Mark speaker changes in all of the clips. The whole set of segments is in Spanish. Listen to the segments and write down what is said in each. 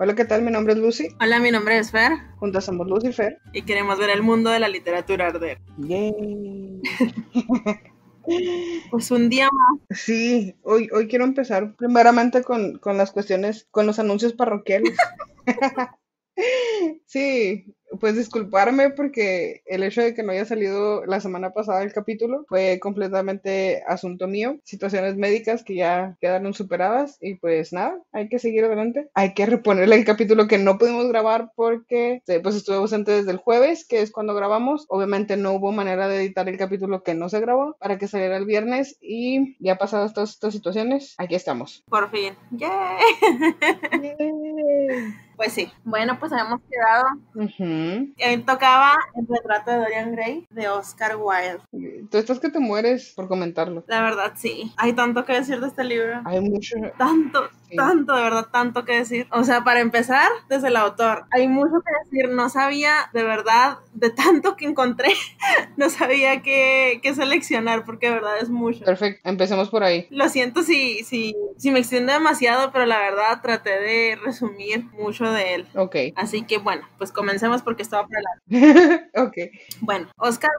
Speaker 1: Hola, ¿qué tal? Mi nombre es Lucy.
Speaker 2: Hola, mi nombre es Fer.
Speaker 1: Juntas somos Lucifer.
Speaker 2: Y queremos ver el mundo de la literatura arder.
Speaker 1: Yay.
Speaker 2: Pues un día más.
Speaker 1: Sí, hoy quiero empezar primeramente con las cuestiones, con los anuncios parroquiales. Sí, pues disculparme porque el hecho de que no haya salido la semana pasada el capítulo fue completamente asunto mío, situaciones médicas que ya quedaron superadas y pues nada, hay que seguir adelante. Hay que reponerle el capítulo que no pudimos grabar porque pues estuve ausente desde el jueves, que es cuando grabamos. Obviamente no hubo manera de editar el capítulo que no se grabó para que saliera el viernes y ya pasadas todas estas situaciones, aquí estamos.
Speaker 2: Por fin. ¡Yay!
Speaker 1: Yay.
Speaker 2: Pues sí. Bueno, pues habíamos quedado.
Speaker 1: Ujú.
Speaker 2: Tocaba El retrato de Dorian Gray de Oscar Wilde.
Speaker 1: Tú estás que te mueres por comentarlo.
Speaker 2: La verdad, sí. Hay tanto que decir de este libro.
Speaker 1: Hay mucho.
Speaker 2: Tanto,
Speaker 1: Sí.
Speaker 2: tanto, de verdad, tanto que decir. O sea, para empezar, desde el autor, hay mucho que decir. No sabía, de verdad, de tanto que encontré, no sabía qué seleccionar, porque de verdad es mucho.
Speaker 1: Perfecto, empecemos por ahí.
Speaker 2: Lo siento si me extiendo demasiado, pero la verdad traté de resumir mucho de él.
Speaker 1: Ok.
Speaker 2: Así que bueno, pues comencemos porque estaba para largo.
Speaker 1: Ok.
Speaker 2: Bueno, Oscar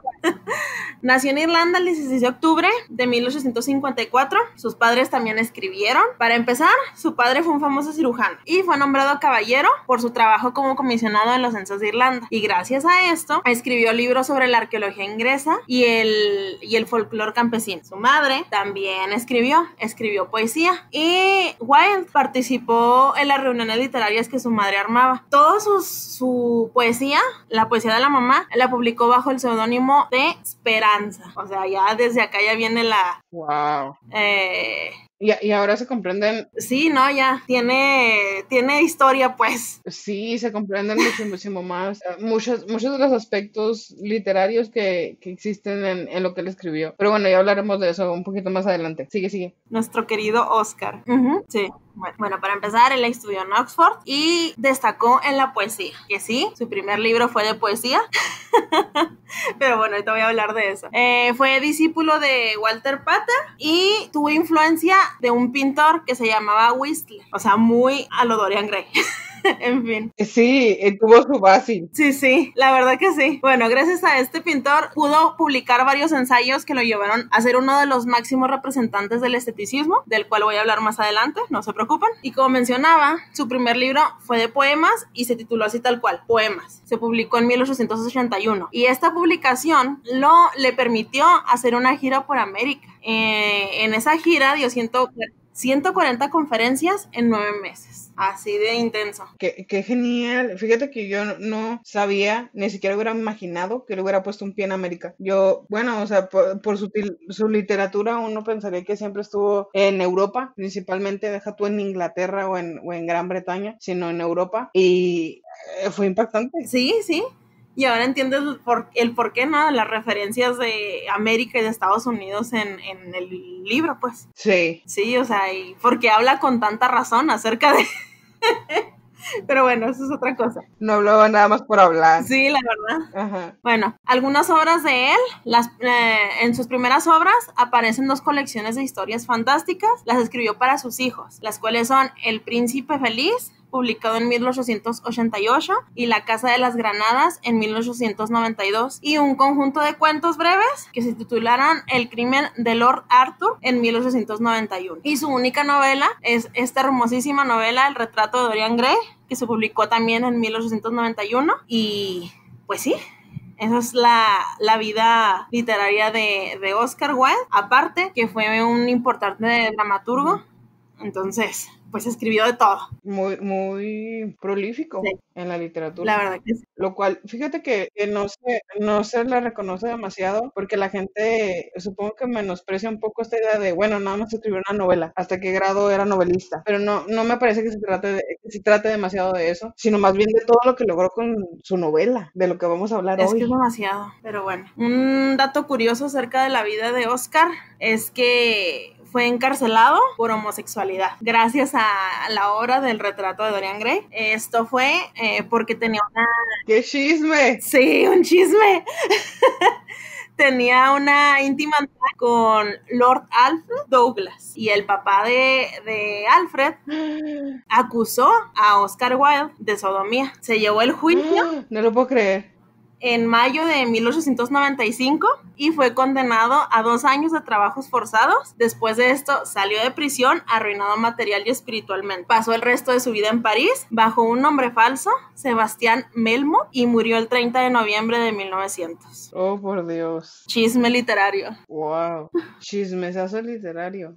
Speaker 2: nació en Irlanda el 16 de octubre de 1854. Sus padres también escribieron. Para empezar, su padre fue un famoso cirujano y fue nombrado caballero por su trabajo como comisionado en los censos de Irlanda. Y gracias a esto, escribió libros sobre la arqueología inglesa y el folclore campesino. Su madre también escribió poesía. Y Wilde participó en las reuniones literarias que su madre armaba. Toda su poesía, la poesía de la mamá, la publicó bajo el seudónimo de Esperanza. O sea, ya desde acá ya viene la...
Speaker 1: Wow. Y ahora se comprenden.
Speaker 2: Sí, no, ya tiene historia, pues.
Speaker 1: Sí, se comprenden muchísimo más. Muchos de los aspectos literarios que existen en lo que él escribió. Pero bueno, ya hablaremos de eso un poquito más adelante. Sigue.
Speaker 2: Nuestro querido Oscar. Sí. Bueno, para empezar, él estudió en Oxford y destacó en la poesía. Que sí, su primer libro fue de poesía. Pero bueno, ahorita voy a hablar de eso. Fue discípulo de Walter Pater y tuvo influencia de un pintor que se llamaba Whistler. O sea, muy a lo Dorian Gray. En fin.
Speaker 1: Sí, tuvo su base.
Speaker 2: Sí, la verdad que sí. Bueno, gracias a este pintor pudo publicar varios ensayos que lo llevaron a ser uno de los máximos representantes del esteticismo, del cual voy a hablar más adelante, no se preocupen. Y como mencionaba, su primer libro fue de poemas y se tituló así tal cual, Poemas. Se publicó en 1881 y esta publicación le permitió hacer una gira por América. En esa gira dio 140 conferencias en 9 meses. Así de intenso.
Speaker 1: Qué genial. Fíjate que yo no sabía, ni siquiera hubiera imaginado que le hubiera puesto un pie en América. Yo, bueno, o sea, por su literatura uno pensaría que siempre estuvo en Europa, principalmente, deja tú en Inglaterra o en Gran Bretaña, sino en Europa. Y fue impactante.
Speaker 2: Sí. Y ahora entiendes el por qué, ¿no? Las referencias de América y de Estados Unidos en el libro, pues.
Speaker 1: Sí.
Speaker 2: Sí, o sea, y porque habla con tanta razón acerca de... Pero bueno, eso es otra cosa.
Speaker 1: No hablaba nada más por hablar.
Speaker 2: Sí, la verdad.
Speaker 1: Ajá.
Speaker 2: Bueno, algunas obras de él, en sus primeras obras aparecen 2 colecciones de historias fantásticas, las escribió para sus hijos, las cuales son El Príncipe Feliz, publicado en 1888, y La Casa de las Granadas en 1892, y un conjunto de cuentos breves que se titularon El Crimen de Lord Arthur en 1891. Y su única novela es esta hermosísima novela El Retrato de Dorian Gray, que se publicó también en 1891, y pues sí, esa es la vida literaria de Oscar Wilde, aparte que fue un importante dramaturgo, entonces pues escribió de todo.
Speaker 1: Muy prolífico.
Speaker 2: Sí.
Speaker 1: En la literatura.
Speaker 2: La verdad que sí.
Speaker 1: Lo cual, fíjate que no se le reconoce demasiado porque la gente supongo que menosprecia un poco esta idea de, bueno, nada más escribió una novela, hasta qué grado era novelista, pero no me parece que se trate demasiado de eso, sino más bien de todo lo que logró con su novela, de lo que vamos a hablar hoy.
Speaker 2: Es que es demasiado, pero bueno. Un dato curioso acerca de la vida de Oscar es que fue encarcelado por homosexualidad gracias a la obra del retrato de Dorian Gray. Esto fue porque tenía una...
Speaker 1: ¡Qué chisme!
Speaker 2: Sí, un chisme. tenía una íntima amistad con Lord Alfred Douglas y el papá de Alfred acusó a Oscar Wilde de sodomía. Se llevó el juicio
Speaker 1: No lo puedo creer.
Speaker 2: en mayo de 1895 y fue condenado a 2 años de trabajos forzados. Después de esto salió de prisión arruinado material y espiritualmente. Pasó el resto de su vida en París bajo un nombre falso, Sebastián Melmoth, y murió el 30 de noviembre de 1900.
Speaker 1: Oh, por Dios.
Speaker 2: Chisme literario.
Speaker 1: Wow. Chismesazo literario.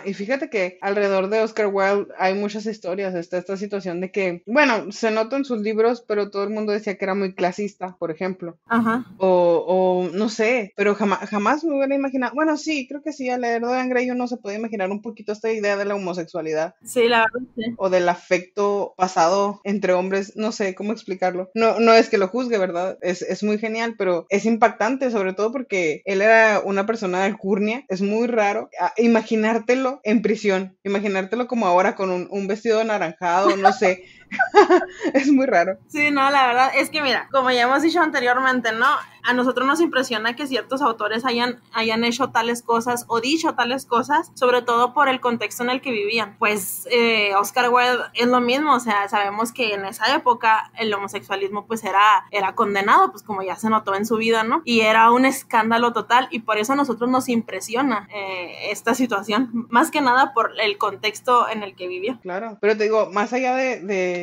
Speaker 1: Y fíjate que alrededor de Oscar Wilde hay muchas historias. Está esta situación de que, bueno, se nota en sus libros, pero todo el mundo decía que era muy clasista, por ejemplo.
Speaker 2: Ajá.
Speaker 1: O no sé, pero jamás me hubiera imaginado. Bueno, sí, creo que sí, al leer Dorian Gray uno se puede imaginar un poquito esta idea de la homosexualidad.
Speaker 2: Sí, la verdad, sí.
Speaker 1: O del afecto pasado entre hombres, no sé cómo explicarlo. No es que lo juzgue, ¿verdad? Es muy genial, pero es impactante, sobre todo porque él era una persona de alcurnia. Es muy raro imaginártelo en prisión, imaginártelo como ahora con un vestido anaranjado, no sé. Es muy raro.
Speaker 2: Sí, no, la verdad es que mira, como ya hemos dicho anteriormente, ¿no? A nosotros nos impresiona que ciertos autores hayan hecho tales cosas o dicho tales cosas, sobre todo por el contexto en el que vivían. Pues Oscar Wilde es lo mismo, o sea, sabemos que en esa época el homosexualismo pues era condenado, pues como ya se notó en su vida, ¿no? Y era un escándalo total y por eso a nosotros nos impresiona esta situación, más que nada por el contexto en el que vivió.
Speaker 1: Claro, pero te digo, más allá de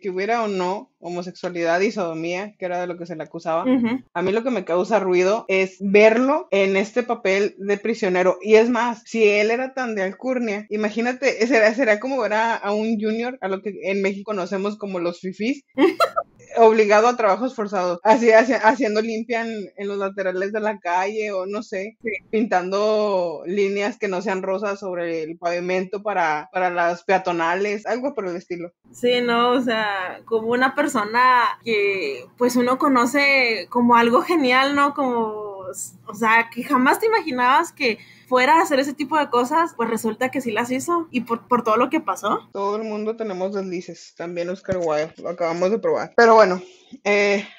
Speaker 1: que hubiera o no homosexualidad y sodomía, que era de lo que se le acusaba, a mí lo que me causa ruido es verlo en este papel de prisionero. Y es más, si él era tan de alcurnia, imagínate, será como ver a un junior, a lo que en México conocemos como los fifís, obligado a trabajos forzados, haciendo limpia en los laterales de la calle o no sé, pintando líneas que no sean rosas sobre el pavimento para las peatonales, algo por el estilo.
Speaker 2: Sí, no, o sea, como una persona que pues uno conoce como algo genial, ¿no? Como, o sea, que jamás te imaginabas que fuera a hacer ese tipo de cosas, pues resulta que sí las hizo y por todo lo que pasó.
Speaker 1: Todo el mundo tenemos deslices, también Oscar Wilde, lo acabamos de probar. Pero bueno,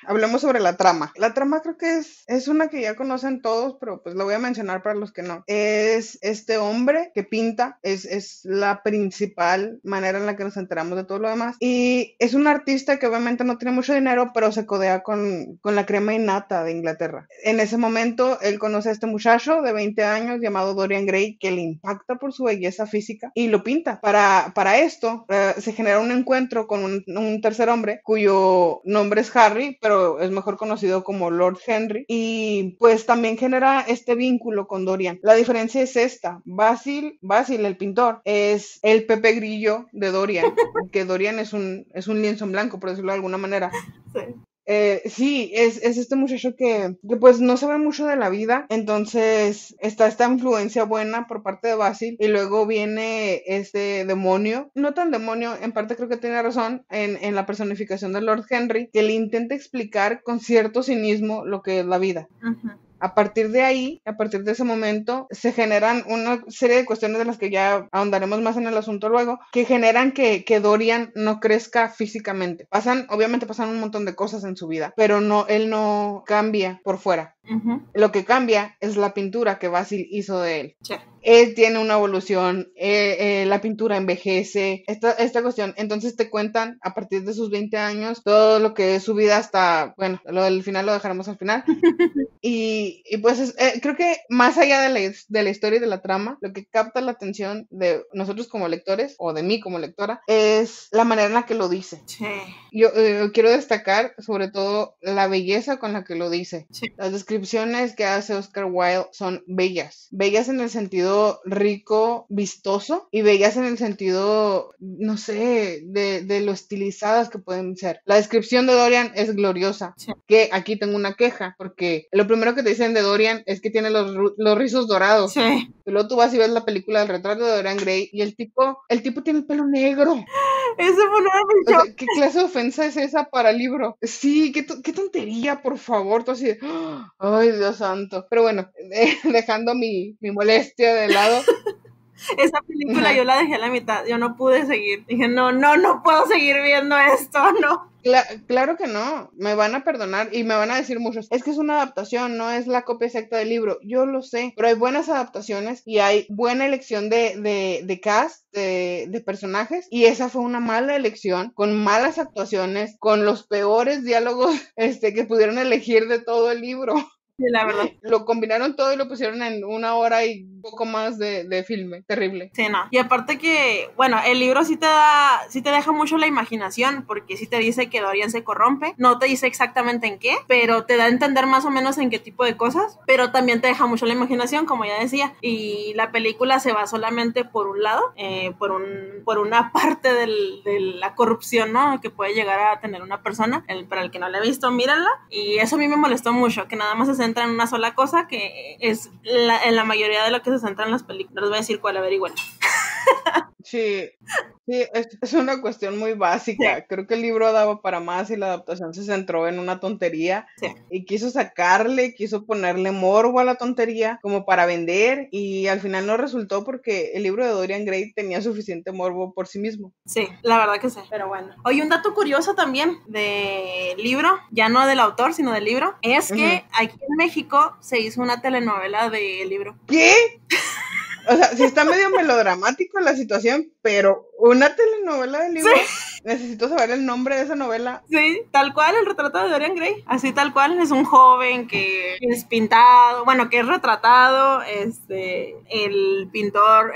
Speaker 1: hablemos sobre la trama. La trama creo que es una que ya conocen todos, pero pues lo voy a mencionar para los que no. Es este hombre que pinta, es la principal manera en la que nos enteramos de todo lo demás. Y es un artista que obviamente no tiene mucho dinero, pero se codea con la crema innata de Inglaterra. En ese momento, él conoce a este muchacho de 20 años llamado Dorian Gray, que le impacta por su belleza física y lo pinta. Para esto, se genera un encuentro con un tercer hombre cuyo nombre es Harry, pero es mejor conocido como Lord Henry, y pues también genera este vínculo con Dorian. La diferencia es esta: Basil, el pintor, es el Pepe Grillo de Dorian, que Dorian es un lienzo en blanco, por decirlo de alguna manera.
Speaker 2: Sí.
Speaker 1: Sí, es este muchacho que pues no sabe mucho de la vida, entonces está esta influencia buena por parte de Basil y luego viene este demonio, no tan demonio, en parte creo que tiene razón en la personificación de Lord Henry, que le intenta explicar con cierto cinismo lo que es la vida. A partir de ahí, a partir de ese momento, se generan una serie de cuestiones de las que ya ahondaremos más en el asunto luego, que generan que Dorian no crezca físicamente. Obviamente pasan un montón de cosas en su vida, pero él no cambia por fuera. Lo que cambia es la pintura que Basil hizo de él.
Speaker 2: Sí.
Speaker 1: Él tiene una evolución, la pintura envejece, esta cuestión. Entonces te cuentan a partir de sus 20 años todo lo que es su vida hasta, bueno, lo del final lo dejaremos al final. Y pues creo que más allá de la historia y de la trama, lo que capta la atención de nosotros como lectores, o de mí como lectora, es la manera en la que lo dice.
Speaker 2: Sí.
Speaker 1: Yo quiero destacar sobre todo la belleza con la que lo dice.
Speaker 2: Sí.
Speaker 1: Las descripciones que hace Oscar Wilde son bellas. Bellas en el sentido rico, vistoso, y bellas en el sentido, no sé, de lo estilizadas que pueden ser. La descripción de Dorian es gloriosa.
Speaker 2: Sí.
Speaker 1: Que aquí tengo una queja, porque lo primero que te dicen de Dorian es que tiene los rizos dorados.
Speaker 2: Sí.
Speaker 1: Y luego tú vas y ves la película del retrato de Dorian Gray y el tipo tiene el pelo negro.
Speaker 2: Ese fue uno de mis
Speaker 1: O sea, ¿qué clase de ofensa es esa para el libro? Sí, qué tontería, por favor. Tú así de, ay, Dios santo. Pero bueno, dejando mi molestia de lado.
Speaker 2: Esa película yo la dejé a la mitad, yo no pude seguir. Dije, no puedo seguir viendo esto, no.
Speaker 1: Claro que no, me van a perdonar y me van a decir muchos, es que es una adaptación, no es la copia exacta del libro, yo lo sé, pero hay buenas adaptaciones y hay buena elección de cast, de personajes, y esa fue una mala elección, con malas actuaciones, con los peores diálogos que pudieron elegir de todo el libro.
Speaker 2: Sí, la verdad.
Speaker 1: Lo combinaron todo y lo pusieron en 1 hora y poco más de filme. Terrible.
Speaker 2: Sí, no. Y aparte que, bueno, el libro sí te deja mucho la imaginación, porque sí te dice que Dorian se corrompe, no te dice exactamente en qué, pero te da a entender más o menos en qué tipo de cosas, pero también te deja mucho la imaginación, como ya decía, y la película se va solamente por un lado, por una parte de la corrupción, ¿no? Que puede llegar a tener una persona. Para el que no la ha visto, mírenla, y eso a mí me molestó mucho, que nada más se centra en una sola cosa, que es en la mayoría de lo que se centra en las películas. No les voy a decir cuál, averigüen.
Speaker 1: Sí, sí, es una cuestión muy básica.
Speaker 2: Sí.
Speaker 1: Creo que el libro daba para más y la adaptación se centró en una tontería
Speaker 2: Sí.
Speaker 1: y quiso ponerle morbo a la tontería como para vender, y al final no resultó porque el libro de Dorian Gray tenía suficiente morbo por sí mismo.
Speaker 2: Sí, la verdad que sí, pero bueno. Oye, un dato curioso también del libro, ya no del autor, sino del libro, es que aquí en México se hizo una telenovela del libro.
Speaker 1: ¿Qué? O sea, sí está medio melodramático la situación, pero una telenovela del libro.
Speaker 2: Sí.
Speaker 1: Necesito saber el nombre de esa novela.
Speaker 2: Sí, tal cual, el retrato de Dorian Gray. Así tal cual, es un joven que es pintado, bueno, que es retratado, el pintor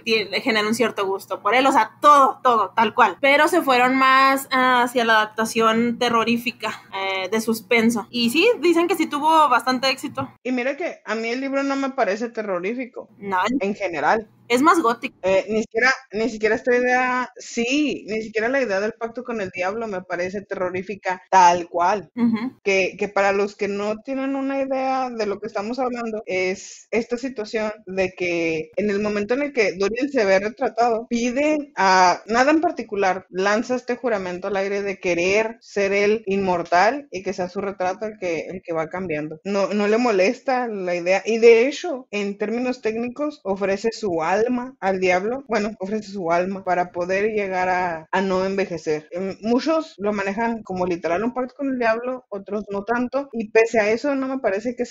Speaker 2: le genera un cierto gusto por él, o sea, todo, tal cual. Pero se fueron más hacia la adaptación terrorífica, de suspenso. Y sí, dicen que sí tuvo bastante éxito.
Speaker 1: Y mira que a mí el libro no me parece terrorífico,
Speaker 2: No,
Speaker 1: en general.
Speaker 2: es más gótico.
Speaker 1: Ni siquiera esta idea, sí, ni siquiera la idea del pacto con el diablo me parece terrorífica tal cual.
Speaker 2: Uh-huh.
Speaker 1: Que para los que no tienen una idea de lo que estamos hablando, es esta situación de que en el momento en el que Dorian se ve retratado, pide a nada en particular, lanza este juramento al aire de querer ser el inmortal y que sea su retrato el que va cambiando. No le molesta la idea, y de hecho, en términos técnicos, ofrece su alma al diablo, bueno, ofrece su alma para poder llegar a no envejecer. Muchos lo manejan como literal un pacto con el diablo, otros no tanto, y pese a eso no me parece que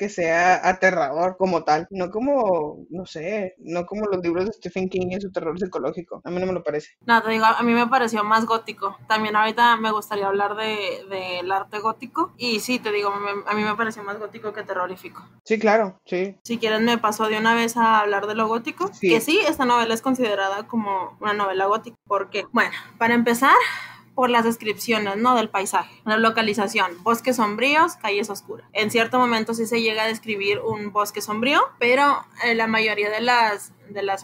Speaker 1: sea aterrador como tal, no como, no sé, no como los libros de Stephen King y su terror psicológico. A mí no me lo parece.
Speaker 2: No, te digo, a mí me pareció más gótico. También ahorita me gustaría hablar del arte gótico. Y sí, te digo, a mí me pareció más gótico que terrorífico.
Speaker 1: Sí, claro, sí.
Speaker 2: Si quieres me paso de una vez a hablar de lo gótico.
Speaker 1: Sí.
Speaker 2: Que sí, esta novela es considerada como una novela gótica. Porque, bueno, para empezar, por las descripciones, ¿no? Del paisaje. La localización, bosques sombríos, calles oscuras. En cierto momento sí se llega a describir un bosque sombrío, pero la mayoría de las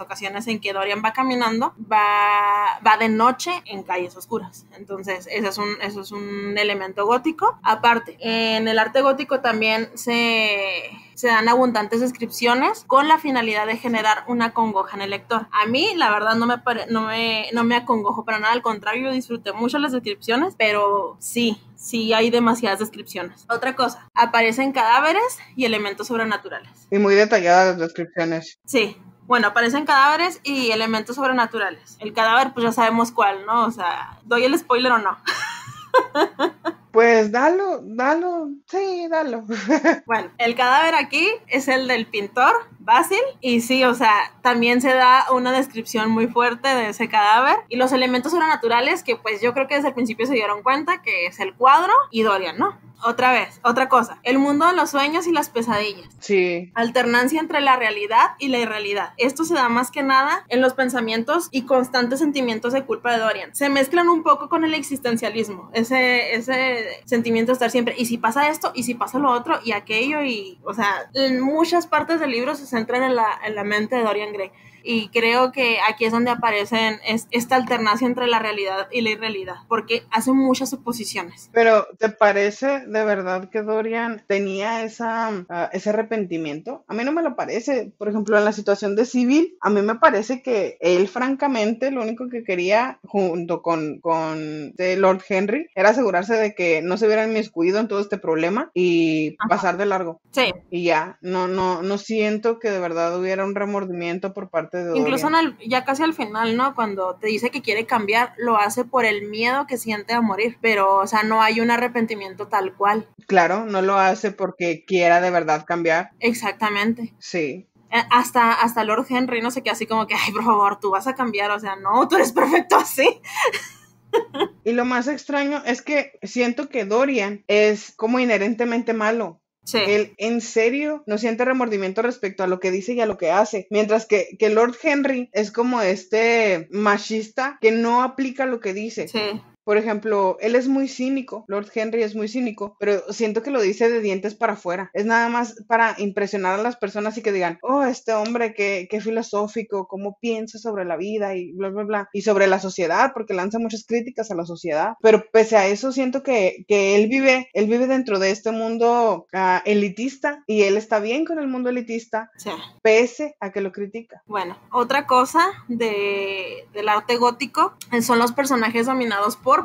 Speaker 2: ocasiones en que Dorian va caminando, va de noche en calles oscuras. Entonces, eso es un elemento gótico. Aparte, en el arte gótico también se dan abundantes descripciones con la finalidad de generar una congoja en el lector. A mí, la verdad, no me acongojo para nada, al contrario, yo disfruté mucho las descripciones, pero sí hay demasiadas descripciones. Otra cosa, aparecen cadáveres y elementos sobrenaturales.
Speaker 1: Y muy detalladas las descripciones.
Speaker 2: Sí. Bueno, aparecen cadáveres y elementos sobrenaturales. El cadáver, pues ya sabemos cuál, ¿no? O sea, ¿doy el spoiler o no?
Speaker 1: Pues dalo, sí, dalo.
Speaker 2: Bueno, el cadáver aquí es el del pintor Basil, y sí, o sea, también se da una descripción muy fuerte de ese cadáver, y los elementos sobrenaturales que pues yo creo que desde el principio se dieron cuenta que es el cuadro y Dorian, ¿no? Otra cosa, el mundo de los sueños y las pesadillas.
Speaker 1: Sí.
Speaker 2: Alternancia entre la realidad y la irrealidad. Esto se da más que nada en los pensamientos y constantes sentimientos de culpa de Dorian. Se mezclan un poco con el existencialismo, ese sentimiento de estar siempre, y si pasa esto, y si pasa lo otro, y aquello, y, o sea, en muchas partes del libro se centran en la mente de Dorian Gray. Y creo que aquí es donde aparecen esta alternancia entre la realidad y la irrealidad, porque hace muchas suposiciones.
Speaker 1: Pero, ¿te parece de verdad que Dorian tenía ese arrepentimiento? A mí no me lo parece. Por ejemplo, en la situación de Sybil, a mí me parece que él, francamente, lo único que quería, junto con Lord Henry, era asegurarse de que no se hubiera inmiscuido en todo este problema y pasar de largo.
Speaker 2: Sí.
Speaker 1: Y ya, no siento que de verdad hubiera un remordimiento por parte de
Speaker 2: Incluso
Speaker 1: Dorian.
Speaker 2: ya casi al final, ¿no? Cuando te dice que quiere cambiar, lo hace por el miedo que siente a morir, pero, o sea, no hay un arrepentimiento tal cual.
Speaker 1: Claro, no lo hace porque quiera de verdad cambiar.
Speaker 2: Exactamente.
Speaker 1: Sí.
Speaker 2: Hasta Lord Henry no sé qué, así como que, ay, por favor, tú vas a cambiar, o sea, no, tú eres perfecto así.
Speaker 1: Y lo más extraño es que siento que Dorian es como inherentemente malo.
Speaker 2: Sí.
Speaker 1: Él en serio no siente remordimiento respecto a lo que dice y a lo que hace. Mientras que Lord Henry es como este machista que no aplica lo que dice.
Speaker 2: Sí.
Speaker 1: Por ejemplo, él es muy cínico, Lord Henry es muy cínico, pero siento que lo dice de dientes para afuera. Es nada más para impresionar a las personas y que digan, oh, este hombre, qué filosófico, cómo piensa sobre la vida y bla, bla, bla. Y sobre la sociedad, porque lanza muchas críticas a la sociedad. Pero pese a eso, siento que él vive dentro de este mundo elitista y él está bien con el mundo elitista,
Speaker 2: Sí.
Speaker 1: pese a que lo critica.
Speaker 2: Bueno, otra cosa del arte gótico son los personajes dominados por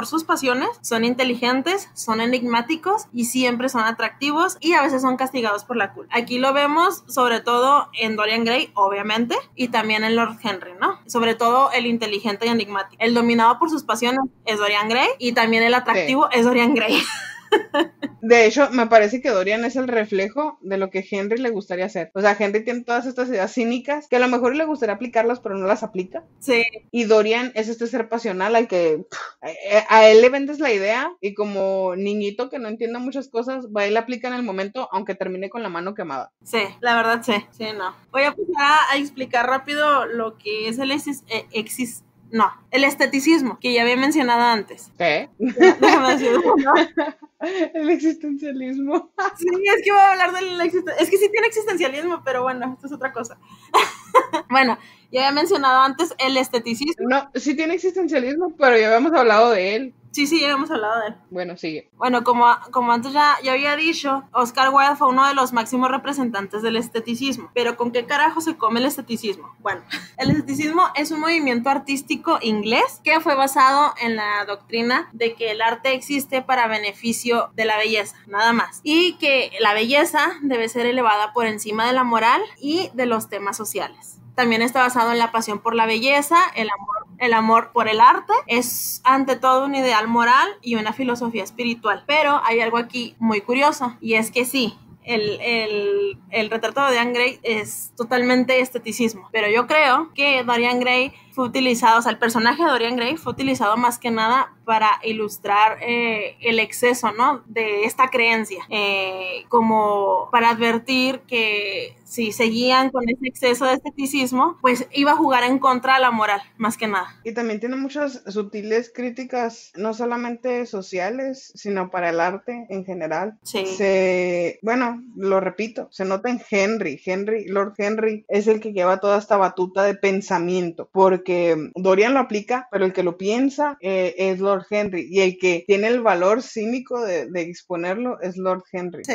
Speaker 2: sus pasiones, son inteligentes, son enigmáticos y siempre son atractivos y a veces son castigados por la culpa. Aquí lo vemos sobre todo en Dorian Gray, obviamente, y también en Lord Henry, ¿no? Sobre todo el inteligente y enigmático. El dominado por sus pasiones es Dorian Gray y también el atractivo es Dorian Gray.
Speaker 1: De hecho, me parece que Dorian es el reflejo de lo que Henry le gustaría hacer. O sea, Henry tiene todas estas ideas cínicas que a lo mejor le gustaría aplicarlas, pero no las aplica.
Speaker 2: Sí.
Speaker 1: Y Dorian es este ser pasional al que a él le vendes la idea y como niñito que no entiende muchas cosas, va y la aplica en el momento, aunque termine con la mano quemada.
Speaker 2: Sí, la verdad sí. Sí, no. Voy a pasar a explicar rápido lo que es el esteticismo, que ya había mencionado antes.
Speaker 1: ¿Qué?
Speaker 2: Déjame decirlo, ¿no?
Speaker 1: El existencialismo.
Speaker 2: Sí, es que voy a hablar del existencialismo. Es que sí tiene existencialismo, pero bueno, esto es otra cosa. Bueno, ya había mencionado antes el esteticismo.
Speaker 1: No, sí tiene existencialismo, pero ya habíamos hablado de él.
Speaker 2: Sí, ya habíamos hablado de él.
Speaker 1: Bueno, sigue.
Speaker 2: Bueno, como antes ya había dicho, Oscar Wilde fue uno de los máximos representantes del esteticismo. Pero ¿con qué carajo se come el esteticismo? Bueno, el esteticismo es un movimiento artístico inglés que fue basado en la doctrina de que el arte existe para beneficio de la belleza, nada más. Y que la belleza debe ser elevada por encima de la moral y de los temas sociales. También está basado en la pasión por la belleza, el amor por el arte. Es ante todo un ideal moral y una filosofía espiritual. Pero hay algo aquí muy curioso, y es que sí, el retrato de Dorian Gray es totalmente esteticismo, pero yo creo que Dorian Gray fue utilizado, o sea, el personaje de Dorian Gray fue utilizado más que nada para ilustrar el exceso, ¿no? De esta creencia, como para advertir que si seguían con ese exceso de esteticismo, pues iba a jugar en contra de la moral, más que nada.
Speaker 1: Y también tiene muchas sutiles críticas, no solamente sociales, sino para el arte en general.
Speaker 2: Sí.
Speaker 1: Bueno, lo repito, se nota en Lord Henry es el que lleva toda esta batuta de pensamiento, porque Dorian lo aplica, pero el que lo piensa es Lord Henry, y el que tiene el valor cínico de exponerlo es Lord Henry.
Speaker 2: Sí.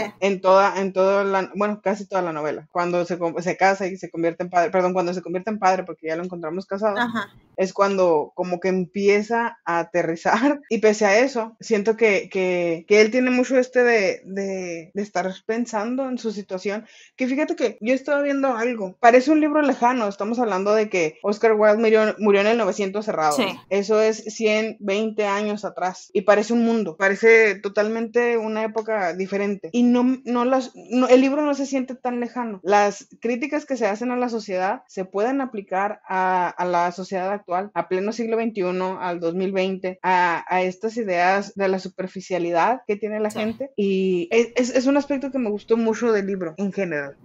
Speaker 1: Bueno, casi toda la novela. Cuando se casa y se convierte en padre, cuando se convierte en padre, porque ya lo encontramos casado,
Speaker 2: Ajá.
Speaker 1: Es cuando como que empieza a aterrizar, y pese a eso, siento que él tiene mucho de estar pensando en su situación, que fíjate que yo estaba viendo algo, parece un libro lejano, estamos hablando de que Oscar Wilde murió en el 900 cerrado,
Speaker 2: sí.
Speaker 1: Eso es 120 años atrás, y parece un mundo, parece totalmente una época diferente, y el libro no se siente tan lejano. Las críticas que se hacen a la sociedad se pueden aplicar a la sociedad actual, a pleno siglo XXI, al 2020, a estas ideas de la superficialidad que tiene la gente, y es un aspecto que me gustó mucho del libro en general.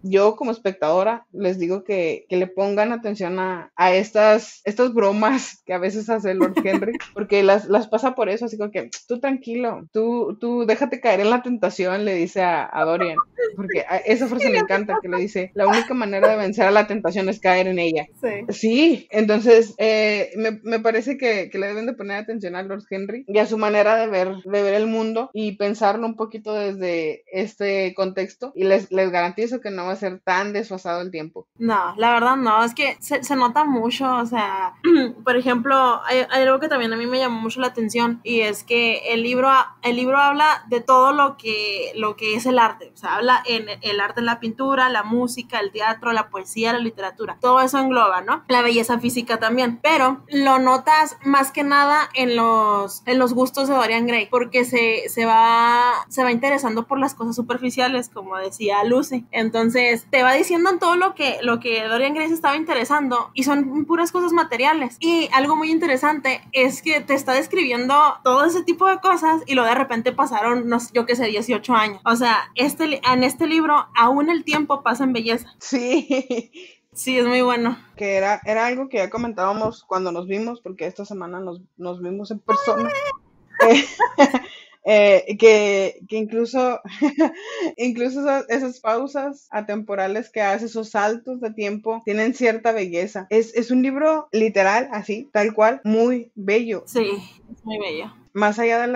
Speaker 1: Yo como espectadora les digo que le pongan atención a estas bromas que a veces hace Lord Henry, porque las pasa por eso, así como que tú tranquilo, tú déjate caer en la tentación, le dice a Dorian, porque esa frase me encanta, que le dice, la única manera de vencer a la tentación es caer en ella. Sí, entonces me parece que le deben de poner atención a Lord Henry y a su manera de ver el mundo y pensarlo un poquito desde este contexto, y les garantizo que no va a ser tan desfasado el tiempo.
Speaker 2: No, la verdad no, es que se nota mucho, o sea, por ejemplo, hay algo que también a mí me llamó mucho la atención, y es que el libro habla de todo lo que es el arte, o sea, habla en el arte, en la pintura, la música, el teatro, la poesía, la literatura. Todo eso engloba, ¿no? La belleza física también. Pero lo notas más que nada en los gustos de Dorian Gray, porque se va interesando por las cosas superficiales, como decía Lucy. Entonces te va diciendo en todo lo que Dorian Gray se estaba interesando, y son puras cosas materiales. Y algo muy interesante es que te está describiendo todo ese tipo de cosas, y luego de repente pasaron, no sé, yo qué sé, 18 años. O sea, en este libro aún el tiempo pasa en belleza.
Speaker 1: Sí.
Speaker 2: Sí, es muy bueno.
Speaker 1: Que era algo que ya comentábamos cuando nos vimos, porque esta semana nos vimos en persona. Que incluso, incluso esas pausas atemporales que hace, esos saltos de tiempo, tienen cierta belleza. Es un libro literal, así, tal cual, muy bello.
Speaker 2: Sí, es muy bello.
Speaker 1: Más allá de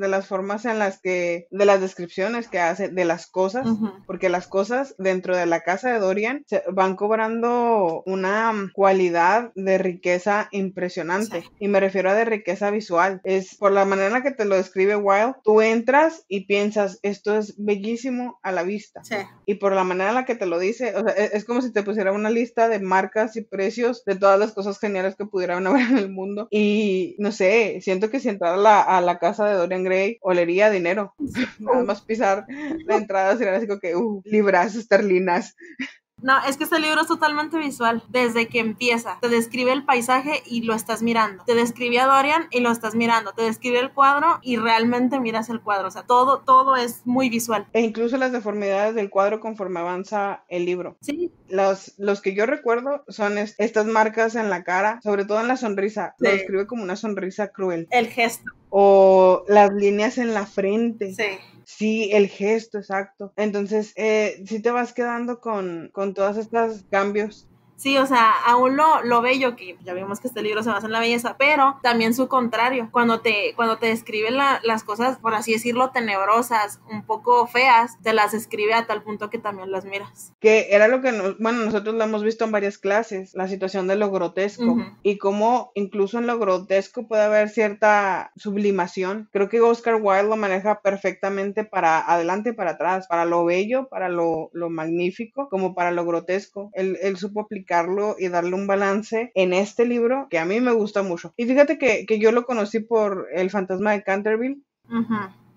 Speaker 1: las formas en las que, de las descripciones que hace, de las cosas, porque las cosas dentro de la casa de Dorian van cobrando una cualidad de riqueza impresionante. Sí. Y me refiero a de riqueza visual. Es por la manera en la que te lo describe Wilde, tú entras y piensas, esto es bellísimo a la vista.
Speaker 2: Sí.
Speaker 1: Y por la manera en la que te lo dice, o sea, es como si te pusiera una lista de marcas y precios de todas las cosas geniales que pudieran haber en el mundo. Y no sé, siento que si entrara a la casa de Dorian Gray, olería a dinero. Nada más pisar la entrada sería así como que, libras esterlinas.
Speaker 2: No, es que este libro es totalmente visual, desde que empieza. Te describe el paisaje y lo estás mirando. Te describe a Dorian y lo estás mirando. Te describe el cuadro y realmente miras el cuadro. O sea, todo es muy visual.
Speaker 1: E incluso las deformidades del cuadro conforme avanza el libro.
Speaker 2: Sí.
Speaker 1: Los que yo recuerdo son estas marcas en la cara, sobre todo en la sonrisa. Sí. Lo describe como una sonrisa cruel.
Speaker 2: El gesto.
Speaker 1: O las líneas en la frente.
Speaker 2: Sí.
Speaker 1: Sí, el gesto, exacto. Entonces, sí te vas quedando con todos estos cambios.
Speaker 2: Sí, o sea, aún lo bello, que ya vimos que este libro se basa en la belleza, pero también su contrario, cuando te describe las cosas, por así decirlo, tenebrosas, un poco feas, te las describe a tal punto que también las miras.
Speaker 1: Que era lo que, nosotros lo hemos visto en varias clases, la situación de lo grotesco, y cómo incluso en lo grotesco puede haber cierta sublimación. Creo que Oscar Wilde lo maneja perfectamente para adelante y para atrás, para lo bello, para lo magnífico, como para lo grotesco. Él supo aplicar y darle un balance en este libro que a mí me gusta mucho. Y fíjate que yo lo conocí por El fantasma de Canterville.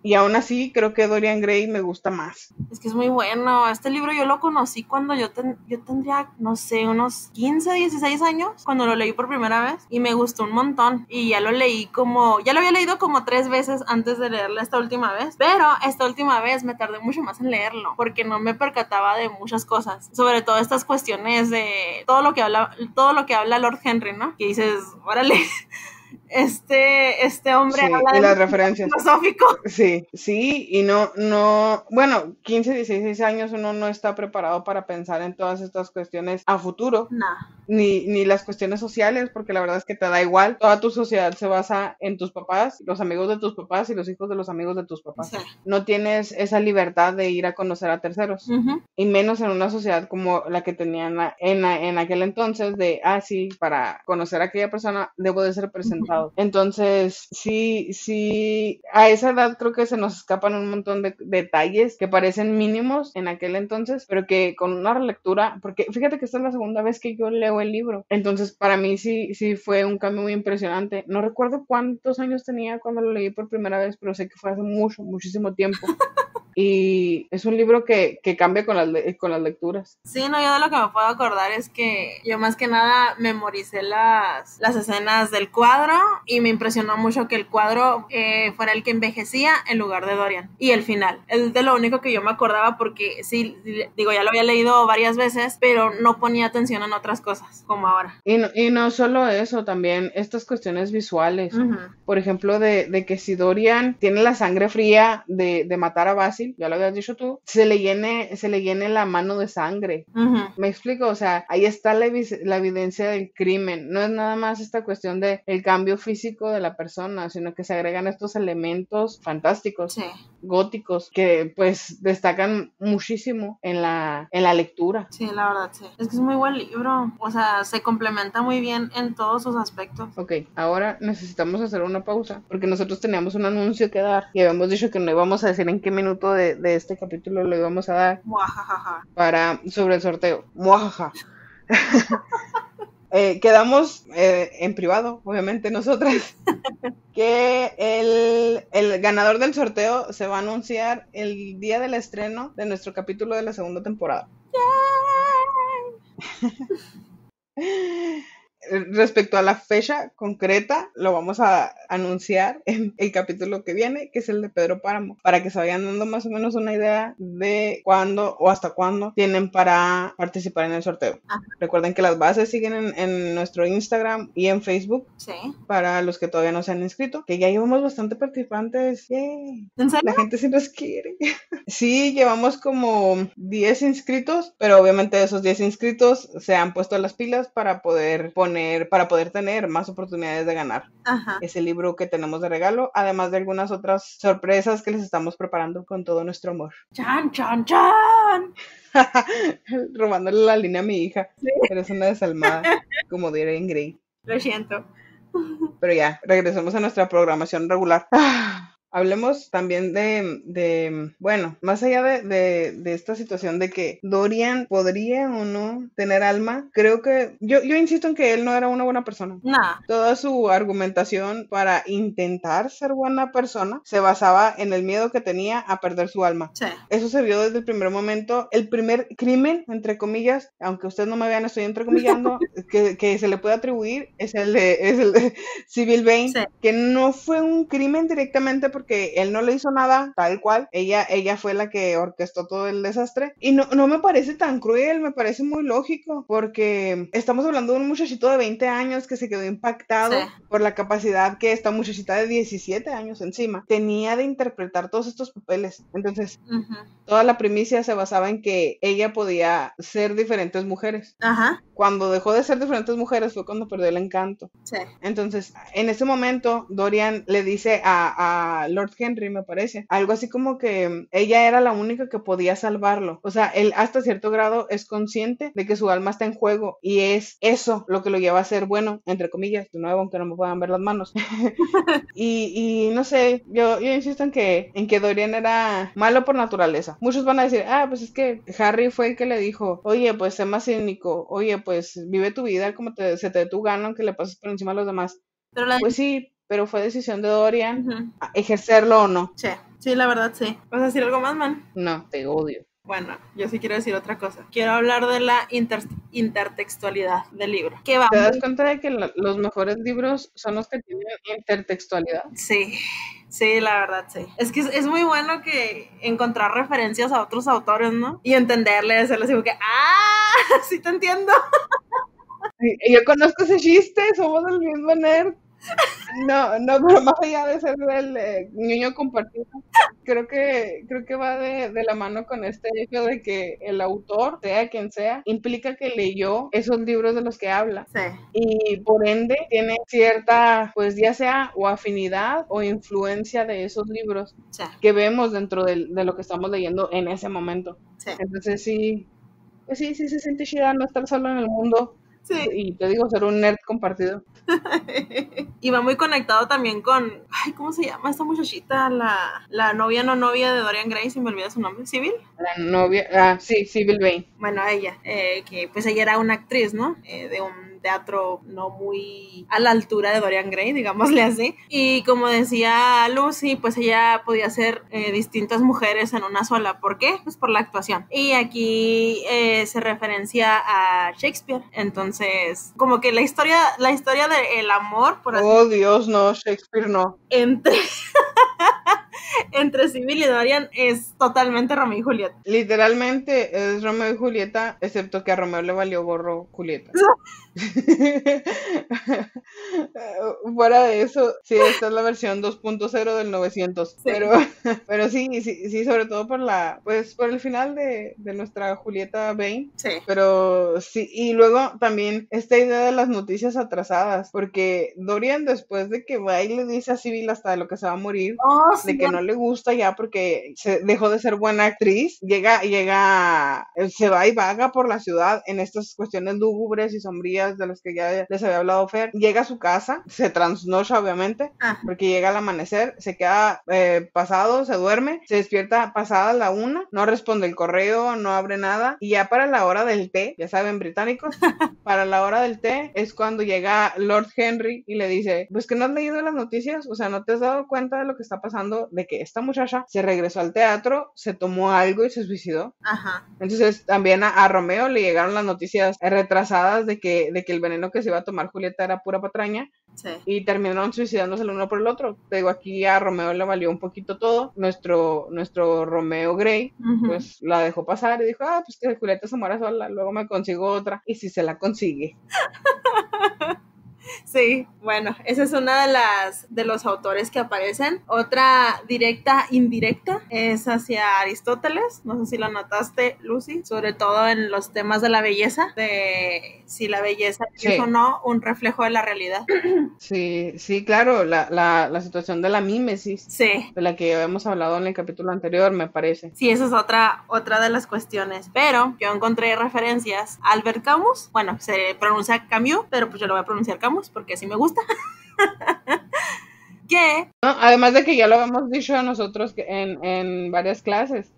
Speaker 1: Y aún así creo que Dorian Gray me gusta más.
Speaker 2: Es que es muy bueno. Este libro yo lo conocí cuando yo tendría, no sé, unos 15, 16 años, cuando lo leí por primera vez, y me gustó un montón. Y ya lo había leído como 3 veces antes de leerlo esta última vez, pero esta última vez me tardé mucho más en leerlo, porque no me percataba de muchas cosas, sobre todo estas cuestiones de todo lo que habla Lord Henry, ¿no? Que dices, órale, este hombre
Speaker 1: sí,
Speaker 2: habla
Speaker 1: de las referencias
Speaker 2: filosófico.
Speaker 1: Sí, y no, bueno, 15, 16 años uno no está preparado para pensar en todas estas cuestiones a futuro.
Speaker 2: No.
Speaker 1: Ni las cuestiones sociales, porque la verdad es que te da igual. Toda tu sociedad se basa en tus papás, los amigos de tus papás y los hijos de los amigos de tus papás. Sí. No tienes esa libertad de ir a conocer a terceros. Y menos en una sociedad como la que tenían en aquel entonces de, sí, para conocer a aquella persona debo de ser presentado. Entonces, sí, a esa edad creo que se nos escapan un montón de detalles que parecen mínimos en aquel entonces, pero que con una relectura, porque fíjate que esta es la segunda vez que yo leo el libro, entonces para mí sí fue un cambio muy impresionante. No recuerdo cuántos años tenía cuando lo leí por primera vez, pero sé que fue hace muchísimo tiempo. Y es un libro que cambia con las lecturas.
Speaker 2: Sí, no, yo de lo que me puedo acordar es que yo más que nada memoricé las escenas del cuadro, y me impresionó mucho que el cuadro fuera el que envejecía en lugar de Dorian. Y el final, es de lo único que yo me acordaba, porque sí, digo, ya lo había leído varias veces, pero no ponía atención en otras cosas, como ahora.
Speaker 1: Y no solo eso, también estas cuestiones visuales. Por ejemplo, de que si Dorian tiene la sangre fría de matar a Basil, ya lo habías dicho tú, se le llene la mano de sangre. ¿Me explico? O sea, ahí está la evidencia del crimen. No es nada más esta cuestión de el cambio físico de la persona, sino que se agregan estos elementos fantásticos, góticos, que pues destacan muchísimo en la lectura.
Speaker 2: Sí, la verdad, sí. Es que es muy buen libro. O sea, se complementa muy bien en todos sus aspectos.
Speaker 1: Ok, ahora necesitamos hacer una pausa, porque nosotros teníamos un anuncio que dar y habíamos dicho que no íbamos a decir en qué minuto tiempo de este capítulo lo íbamos a dar
Speaker 2: Muajajaja.
Speaker 1: sobre el sorteo. Muajaja. Quedamos en privado, obviamente nosotras, que el ganador del sorteo se va a anunciar el día del estreno de nuestro capítulo de la segunda temporada. Respecto a la fecha concreta, lo vamos a anunciar en el capítulo que viene, que es el de Pedro Páramo, para que se vayan dando más o menos una idea de cuándo o hasta cuándo tienen para participar en el sorteo.
Speaker 2: Ajá.
Speaker 1: Recuerden que las bases siguen en nuestro Instagram y en Facebook,
Speaker 2: Sí.
Speaker 1: para los que todavía no se han inscrito, que ya llevamos bastante participantes. ¡Yay!
Speaker 2: ¿En serio?
Speaker 1: La gente sí nos quiere. Sí, llevamos como 10 inscritos, pero obviamente esos 10 inscritos se han puesto las pilas para poder tener más oportunidades de ganar
Speaker 2: Ajá.
Speaker 1: ese libro que tenemos de regalo, además de algunas otras sorpresas que les estamos preparando con todo nuestro amor.
Speaker 2: ¡Chan, chan, chan!
Speaker 1: Robándole la línea a mi hija.
Speaker 2: Sí.
Speaker 1: Eres una desalmada, como diría en Grey.
Speaker 2: Lo siento.
Speaker 1: Pero ya, regresemos a nuestra programación regular. Hablemos también bueno, más allá de esta situación de que Dorian podría o no tener alma, creo que, yo insisto en que él no era una buena persona.
Speaker 2: Nah.
Speaker 1: Toda su argumentación para intentar ser buena persona se basaba en el miedo que tenía a perder su alma.
Speaker 2: Sí.
Speaker 1: Eso se vio desde el primer momento. El primer crimen, entre comillas, aunque ustedes no me vean, estoy entrecomillando, que se le puede atribuir es el de Sybil Vane,
Speaker 2: Sí.
Speaker 1: que no fue un crimen directamente porque él no le hizo nada, tal cual. Ella fue la que orquestó todo el desastre. Y no me parece tan cruel, me parece muy lógico, porque estamos hablando de un muchachito de 20 años que se quedó impactado
Speaker 2: Sí.
Speaker 1: por la capacidad que esta muchachita de 17 años encima tenía de interpretar todos estos papeles. Entonces,
Speaker 2: Ujú.
Speaker 1: toda la primicia se basaba en que ella podía ser diferentes mujeres.
Speaker 2: Ajá.
Speaker 1: Cuando dejó de ser diferentes mujeres fue cuando perdió el encanto.
Speaker 2: Sí.
Speaker 1: Entonces, en ese momento, Dorian le dice a Lord Henry, me parece, algo así como que ella era la única que podía salvarlo. O sea, él hasta cierto grado es consciente de que su alma está en juego y es eso lo que lo lleva a ser bueno, entre comillas, de nuevo, aunque no me puedan ver las manos. y no sé, yo insisto en que Dorian era malo por naturaleza. Muchos van a decir, pues es que Harry fue el que le dijo, oye, pues sé más cínico, oye, pues vive tu vida como se te dé tu gana, aunque le pases por encima a los demás.
Speaker 2: Pero la...
Speaker 1: Pues sí, pero fue decisión de Dorian
Speaker 2: Ujú.
Speaker 1: ejercerlo o no.
Speaker 2: Sí, la verdad sí. ¿Vas a decir algo más, man?
Speaker 1: No, te odio.
Speaker 2: Bueno, yo sí quiero decir otra cosa. Quiero hablar de la intertextualidad del libro. Que va
Speaker 1: ¿Te das
Speaker 2: muy...
Speaker 1: cuenta de que los mejores libros son los que tienen intertextualidad?
Speaker 2: Sí, sí, la verdad, sí. Es que es muy bueno que encontrar referencias a otros autores, ¿no? Y entenderles, hacerles como que, sí te entiendo.
Speaker 1: Yo conozco ese chiste, somos el mismo nerd. No, pero más allá de ser el niño compartido, creo que va de la mano con este hecho de que el autor, sea quien sea, implica que leyó esos libros de los que habla.
Speaker 2: Sí.
Speaker 1: Y por ende tiene cierta, pues ya sea o afinidad o influencia de esos libros
Speaker 2: Sí.
Speaker 1: que vemos dentro de lo que estamos leyendo en ese momento.
Speaker 2: Sí.
Speaker 1: Entonces sí, pues sí se siente chida no estar solo en el mundo.
Speaker 2: Sí.
Speaker 1: Y te digo, ser un nerd compartido.
Speaker 2: Y va muy conectado también con, ¿cómo se llama esta muchachita? La novia no novia de Dorian Gray, si me olvida su nombre, ¿Sybil?
Speaker 1: La novia, sí, Sybil Vane.
Speaker 2: Bueno, ella, que pues ella era una actriz, ¿no? De un teatro no muy a la altura de Dorian Gray, digámosle así. Y como decía Lucy, pues ella podía ser distintas mujeres en una sola. ¿Por qué? Pues por la actuación. Y aquí se referencia a Shakespeare. Entonces, como que la historia del amor, por así
Speaker 1: Oh, Dios, no, Shakespeare no.
Speaker 2: entre Sybil y Dorian es totalmente Romeo y Julieta.
Speaker 1: Literalmente es Romeo y Julieta, excepto que a Romeo le valió gorro Julieta. Fuera de eso, sí, esta es la versión 2.0 del 900. Sí. Pero sí, sobre todo por el final de nuestra Julieta Vane.
Speaker 2: Sí.
Speaker 1: Pero sí, y luego también esta idea de las noticias atrasadas, porque Dorian, después de que va y le dice a Sybil hasta de lo que se va a morir, de que no le gusta ya porque se dejó de ser buena actriz, llega, se va y vaga por la ciudad en estas cuestiones lúgubres y sombrías de las que ya les había hablado Fer, llega a su casa, se se trasnocha obviamente, porque llega al amanecer, se queda pasado, se duerme, se despierta pasada la 1, no responde el correo, no abre nada, y ya para la hora del té, ya saben, británicos, para la hora del té es cuando llega Lord Henry y le dice, pues que no has leído las noticias, o sea, no te has dado cuenta de lo que está pasando, de que esta muchacha se regresó al teatro, se tomó algo y se suicidó. Entonces también a Romeo le llegaron las noticias retrasadas de que el veneno que se iba a tomar Julieta era pura patraña.
Speaker 2: Sí.
Speaker 1: Y terminaron suicidándose el uno por el otro. Te digo, aquí a Romeo le valió un poquito todo. Nuestro Romeo Grey, pues la dejó pasar y dijo, pues que Julieta se muera sola, luego me consigo otra. Y si se la consigue.
Speaker 2: Sí, bueno, esa es una de los autores que aparecen. Otra directa, indirecta, es hacia Aristóteles. No sé si lo notaste, Lucy, sobre todo en los temas de la belleza, de si la belleza es o no un reflejo de la realidad.
Speaker 1: Sí, claro, la situación de la mímesis, de la que habíamos hablado en el capítulo anterior, me parece.
Speaker 2: Sí, esa es otra de las cuestiones. Pero yo encontré referencias a Albert Camus. Bueno, se pronuncia Camus, pero pues yo lo voy a pronunciar Camus porque así me gusta. ¿Qué?
Speaker 1: No, además de que ya lo hemos dicho nosotros en varias clases.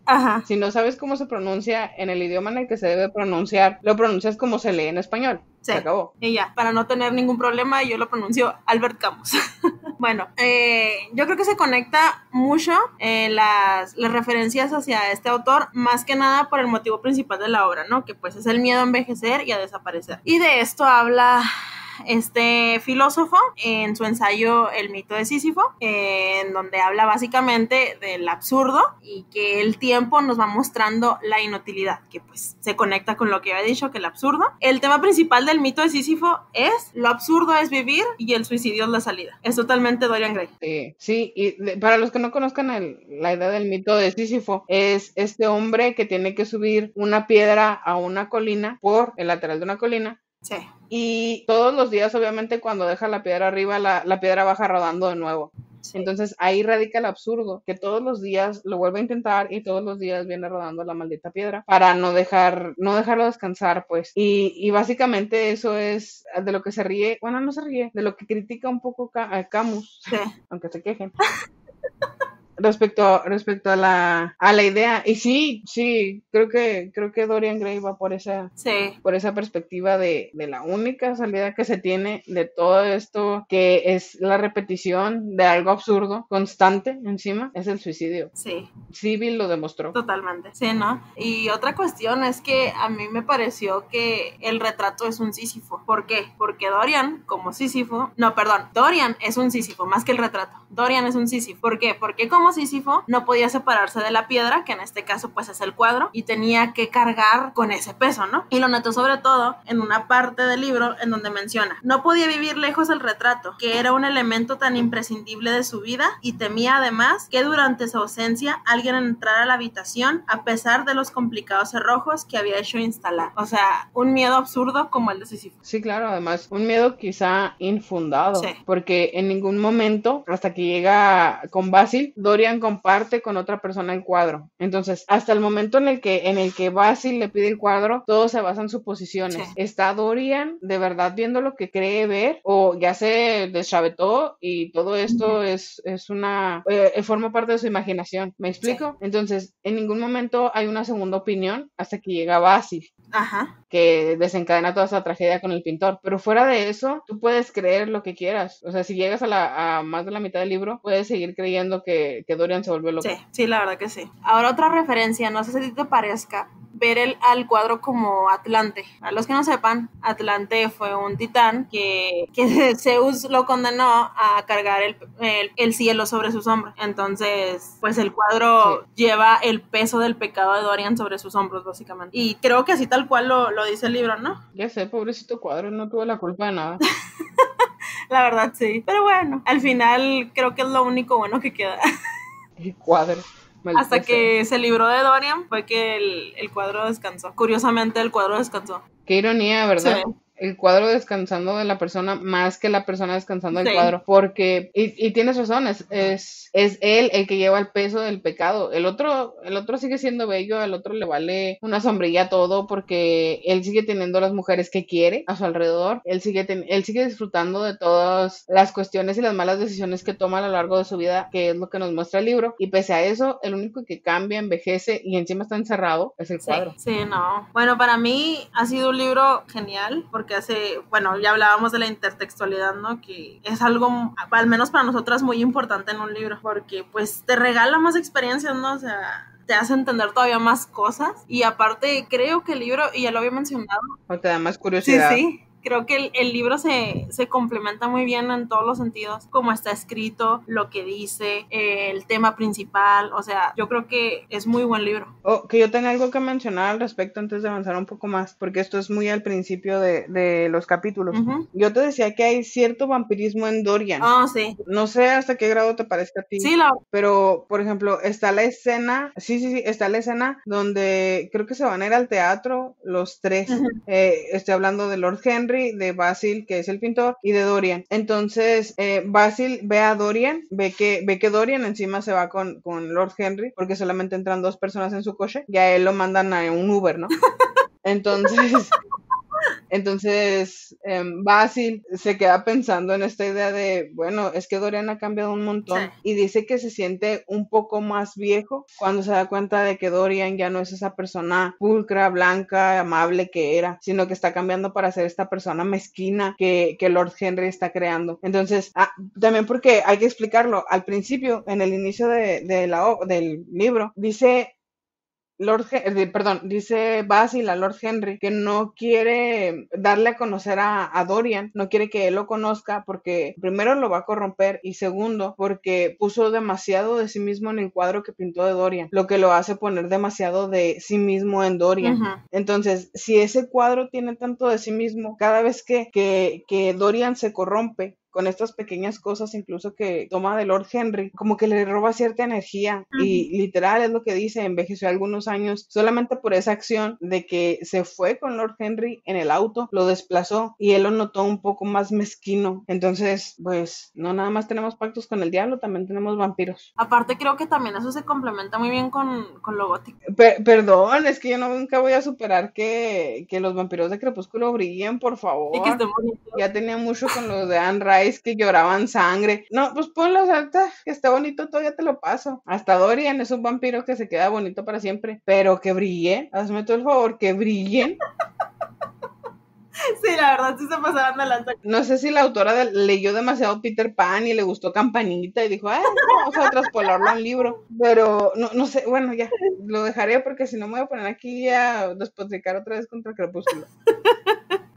Speaker 1: Si no sabes cómo se pronuncia en el idioma en el que se debe pronunciar, lo pronuncias como se lee en español. Se acabó.
Speaker 2: Y ya, para no tener ningún problema, yo lo pronuncio Albert Camus. Bueno, yo creo que se conecta mucho las referencias hacia este autor, más que nada por el motivo principal de la obra, ¿no? Que pues es el miedo a envejecer y a desaparecer. Y de esto habla este filósofo en su ensayo El mito de Sísifo, en donde habla básicamente del absurdo y que el tiempo nos va mostrando la inutilidad, que pues se conecta con lo que había dicho, que el absurdo. El tema principal del mito de Sísifo es lo absurdo es vivir y el suicidio es la salida. Es totalmente Dorian Gray.
Speaker 1: Sí, y para los que no conozcan la idea del mito de Sísifo, es este hombre que tiene que subir una piedra a una colina por el lateral de una colina.
Speaker 2: Sí.
Speaker 1: Y todos los días, obviamente, cuando deja la piedra arriba, la piedra baja rodando de nuevo. Sí. Entonces ahí radica el absurdo, que todos los días lo vuelve a intentar y todos los días viene rodando la maldita piedra para no dejarlo descansar, pues. Y básicamente eso es de lo que se ríe, bueno, no se ríe, de lo que critica un poco Camus, sí. Aunque se quejen. Respecto a la idea. Y sí, creo que Dorian Gray va por esa perspectiva de la única salida que se tiene de todo esto, que es la repetición de algo absurdo, constante encima, es el suicidio.
Speaker 2: Sí.
Speaker 1: Civil lo demostró.
Speaker 2: Totalmente. Sí, ¿no? Y otra cuestión es que a mí me pareció que el retrato es un Sísifo. ¿Por qué? Porque Dorian, como Sísifo, Dorian es un Sísifo, más que el retrato. Dorian es un Sísifo. ¿Por qué? Porque como Sísifo no podía separarse de la piedra, que en este caso pues es el cuadro, y tenía que cargar con ese peso, ¿no? Y lo notó sobre todo en una parte del libro en donde menciona, no podía vivir lejos del retrato, que era un elemento tan imprescindible de su vida, y temía además que durante su ausencia alguien entrara a la habitación a pesar de los complicados cerrojos que había hecho instalar. O sea, un miedo absurdo como el de Sísifo.
Speaker 1: Sí, claro, además un miedo quizá infundado, porque en ningún momento, hasta que llega con Basil, Dorian comparte con otra persona el cuadro. Entonces, hasta el momento en el que Basil le pide el cuadro, todo se basa en suposiciones. ¿Está Dorian de verdad viendo lo que cree ver? ¿O ya se deschavetó y todo esto forma parte de su imaginación? ¿Me explico? Entonces, en ningún momento hay una segunda opinión hasta que llega Basil. Que desencadena toda esa tragedia con el pintor. Pero fuera de eso, tú puedes creer lo que quieras. O sea, si llegas a más de la mitad del libro, puedes seguir creyendo que Dorian se volvió loco.
Speaker 2: Sí, la verdad que sí. Ahora otra referencia, no sé si te parezca, ver al cuadro como Atlante. Para los que no sepan, Atlante fue un titán que Zeus lo condenó a cargar el cielo sobre sus hombros. Entonces, pues el cuadro lleva el peso del pecado de Dorian sobre sus hombros, básicamente. Y creo que así tal cual lo dice el libro, ¿no?
Speaker 1: Ya sé, pobrecito cuadro, no tuvo la culpa de nada.
Speaker 2: La verdad, sí. Pero bueno, al final creo que es lo único bueno que queda.
Speaker 1: El cuadro.
Speaker 2: Hasta que se libró de Dorian fue que el cuadro descansó. Curiosamente, el cuadro descansó.
Speaker 1: Qué ironía, ¿verdad? el cuadro descansando de la persona más que la persona descansando del
Speaker 2: Sí.
Speaker 1: cuadro, porque, y tienes razón, es él el que lleva el peso del pecado. El otro sigue siendo bello, al otro le vale una sombrilla todo porque él sigue teniendo las mujeres que quiere a su alrededor, él sigue disfrutando de todas las cuestiones y las malas decisiones que toma a lo largo de su vida, que es lo que nos muestra el libro, y pese a eso, el único que cambia, envejece y encima está encerrado es el cuadro.
Speaker 2: Sí, no. Bueno, para mí ha sido un libro genial porque bueno, ya hablábamos de la intertextualidad, ¿no? Que es algo, al menos para nosotras, muy importante en un libro porque pues te regala más experiencias, ¿no? O sea, te hace entender todavía más cosas y aparte creo que el libro, y ya lo había mencionado.
Speaker 1: O te da más curiosidad.
Speaker 2: Sí. Creo que el libro se complementa muy bien en todos los sentidos, cómo está escrito, lo que dice, el tema principal, o sea, yo creo que es muy buen libro.
Speaker 1: Que yo tenga algo que mencionar al respecto antes de avanzar un poco más, porque esto es muy al principio de los capítulos. Yo te decía que hay cierto vampirismo en Dorian.
Speaker 2: Sí.
Speaker 1: No sé hasta qué grado te parece a ti.
Speaker 2: Sí,
Speaker 1: pero, por ejemplo, está la escena, sí, está la escena donde creo que se van a ir al teatro los tres. Estoy hablando de Lord Henry, de Basil, que es el pintor, y de Dorian. Entonces, Basil ve a Dorian, ve que Dorian encima se va con Lord Henry, porque solamente entran 2 personas en su coche, y a él lo mandan a un Uber, ¿no? Entonces, Basil se queda pensando en esta idea de, bueno, es que Dorian ha cambiado un montón, y dice que se siente un poco más viejo cuando se da cuenta de que Dorian ya no es esa persona pulcra, blanca, amable que era, sino que está cambiando para ser esta persona mezquina que Lord Henry está creando. Entonces, también porque hay que explicarlo, al principio, en el inicio del libro, dice dice Basil a Lord Henry que no quiere darle a conocer a Dorian, no quiere que él lo conozca porque primero lo va a corromper y segundo porque puso demasiado de sí mismo en el cuadro que pintó de Dorian, lo que lo hace poner demasiado de sí mismo en Dorian. Entonces, si ese cuadro tiene tanto de sí mismo, cada vez que Dorian se corrompe con estas pequeñas cosas incluso que toma de Lord Henry, como que le roba cierta energía y literal es lo que dice, envejeció algunos años solamente por esa acción de que se fue con Lord Henry en el auto, lo desplazó y él lo notó un poco más mezquino. Entonces, pues no nada más tenemos pactos con el diablo, también tenemos vampiros.
Speaker 2: Aparte creo que también eso se complementa muy bien con lo gótico.
Speaker 1: Perdón, es que yo nunca voy a superar que los vampiros de Crepúsculo brillen, por favor.
Speaker 2: Y que estén bonitos.
Speaker 1: Ya tenía mucho con los de Anne Rice que lloraban sangre. No, pues ponlos alta, que está bonito, todavía te lo paso. Hasta Dorian es un vampiro que se queda bonito para siempre, pero que brillen, hazme tú el favor, que brillen.
Speaker 2: Sí, la verdad sí se pasaban de lanza.
Speaker 1: No sé si la autora leyó demasiado Peter Pan y le gustó Campanita y dijo, vamos a traspolarlo a un libro. Pero no sé, bueno, ya, lo dejaré porque si no me voy a poner aquí a despotricar otra vez contra Crepúsculo.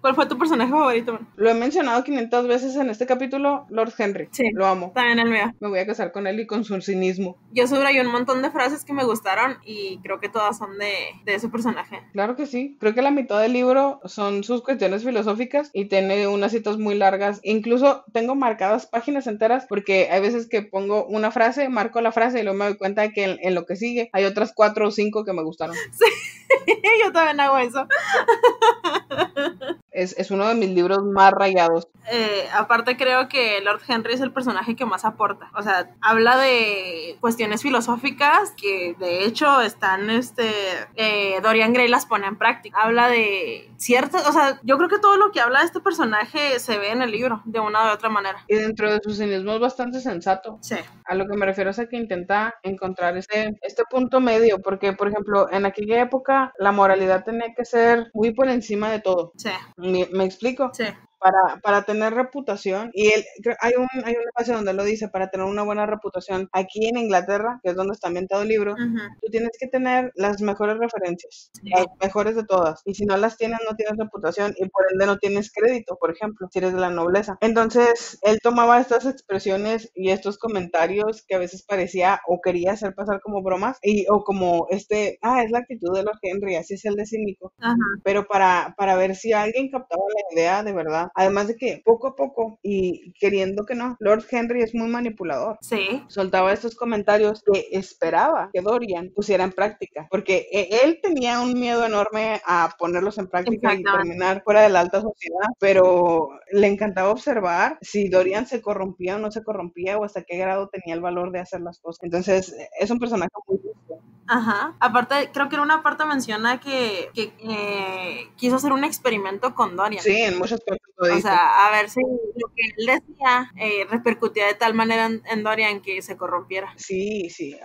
Speaker 2: ¿Cuál fue tu personaje favorito?
Speaker 1: Lo he mencionado 500 veces en este capítulo, Lord Henry.
Speaker 2: Sí,
Speaker 1: lo amo.
Speaker 2: También el mío.
Speaker 1: Me voy a casar con él y con su cinismo.
Speaker 2: Yo subrayé un montón de frases que me gustaron y creo que todas son de ese personaje.
Speaker 1: Claro que sí. Creo que la mitad del libro son sus cuestiones filosóficas y tiene unas citas muy largas. Incluso tengo marcadas páginas enteras porque hay veces que pongo una frase, marco la frase y luego me doy cuenta de que en lo que sigue hay otras 4 o 5 que me gustaron.
Speaker 2: Sí, yo también hago eso.
Speaker 1: Es uno de mis libros más rayados.
Speaker 2: Aparte creo que Lord Henry es el personaje que más aporta. O sea, habla de cuestiones filosóficas que de hecho están, Dorian Gray las pone en práctica. Habla de ciertas, o sea, yo creo que todo lo que habla de este personaje se ve en el libro de una u otra manera.
Speaker 1: Y dentro de su cinismo es bastante sensato.
Speaker 2: Sí.
Speaker 1: A lo que me refiero es a que intenta encontrar este punto medio, porque, por ejemplo, en aquella época la moralidad tenía que ser muy por encima de todo.
Speaker 2: Sí.
Speaker 1: ¿Me explico?
Speaker 2: Sí.
Speaker 1: Para tener reputación, y hay una frase donde lo dice, para tener una buena reputación aquí en Inglaterra, que es donde está ambientado el libro, tú tienes que tener las mejores referencias, las mejores de todas, y si no las tienes, no tienes reputación, y por ende no tienes crédito, por ejemplo, si eres de la nobleza. Entonces, él tomaba estas expresiones y estos comentarios que a veces parecía o quería hacer pasar como bromas, o como es la actitud de Lord Henry, así es el de cínico, pero para ver si alguien captaba la idea de verdad. Además de que poco a poco, y queriendo que no, Lord Henry es muy manipulador.
Speaker 2: Sí.
Speaker 1: Soltaba estos comentarios que esperaba que Dorian pusiera en práctica, porque él tenía un miedo enorme a ponerlos en práctica y terminar fuera de la alta sociedad, pero le encantaba observar si Dorian se corrompía o no se corrompía, o hasta qué grado tenía el valor de hacer las cosas. Entonces, es un personaje muy justo.
Speaker 2: Ajá. Aparte, creo que en una parte menciona que quiso hacer un experimento con Dorian.
Speaker 1: Sí, en muchas partes lo dice.
Speaker 2: O sea, a ver si lo que él decía repercutía de tal manera en Dorian que se corrompiera.
Speaker 1: Sí, sí.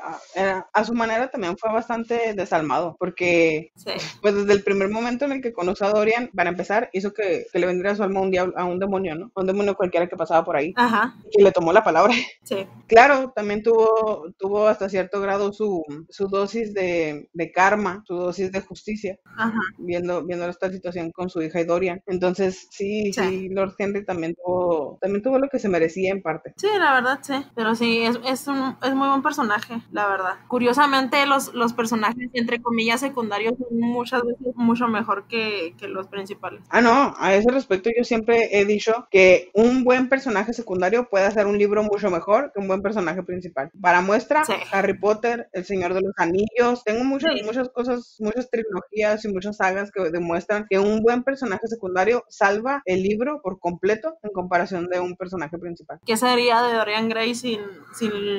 Speaker 1: A su manera también fue bastante desalmado, porque
Speaker 2: Sí.
Speaker 1: pues desde el primer momento en el que conoció a Dorian, para empezar, hizo que le vendiera su alma a un demonio, ¿no? A un demonio cualquiera que pasaba por ahí.
Speaker 2: Ajá.
Speaker 1: Y le tomó la palabra.
Speaker 2: Sí.
Speaker 1: Claro, también tuvo hasta cierto grado su dosis de karma, su dosis de justicia,
Speaker 2: Ajá.
Speaker 1: viendo esta situación con su hija y Dorian. Entonces, sí, Lord Henry también tuvo lo que se merecía en parte.
Speaker 2: Sí, la verdad, sí. Pero sí, es muy buen personaje, la verdad. Curiosamente, los personajes, entre comillas, secundarios son muchas veces mucho mejor que los principales.
Speaker 1: No, a ese respecto yo siempre he dicho que un buen personaje secundario puede hacer un libro mucho mejor que un buen personaje principal. Para muestra, Harry Potter, El Señor de los Anillos, tengo muchas cosas, muchas trilogías y muchas sagas que demuestran que un buen personaje secundario salva el libro por completo en comparación de un personaje principal.
Speaker 2: ¿Qué sería de Dorian Gray sin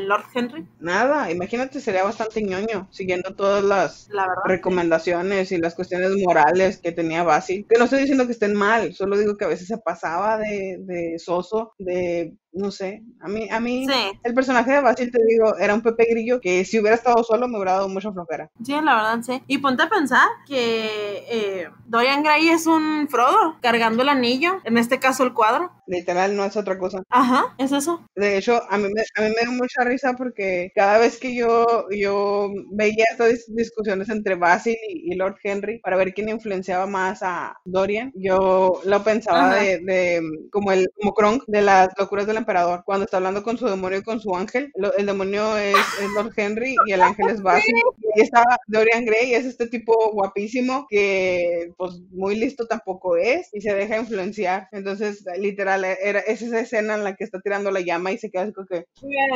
Speaker 2: Lord Henry?
Speaker 1: Nada, imagínate, sería bastante ñoño, siguiendo todas las recomendaciones y las cuestiones morales que tenía Basil. Que no estoy diciendo que estén mal, solo digo que a veces se pasaba de soso, no sé, a mí el personaje de Basil, te digo, era un Pepe Grillo que si hubiera estado solo me hubiera dado mucha flojera.
Speaker 2: Sí, la verdad, sí. Y ponte a pensar que Dorian Gray es un Frodo cargando el anillo, en este caso el cuadro.
Speaker 1: Literal, no es otra cosa.
Speaker 2: Ajá, es eso.
Speaker 1: De hecho, a mí me da mucha risa porque cada vez que yo veía estas discusiones entre Basil y Lord Henry para ver quién influenciaba más a Dorian, yo lo pensaba como Kronk de las locuras del emperador, cuando está hablando con su demonio y con su ángel. El demonio es Lord Henry y el ángel es Basil. Y ahí está Dorian Gray, es este tipo guapísimo que pues muy listo tampoco es y se deja influenciar. Entonces, literal, es esa escena en la que está tirando la llama y se queda así como que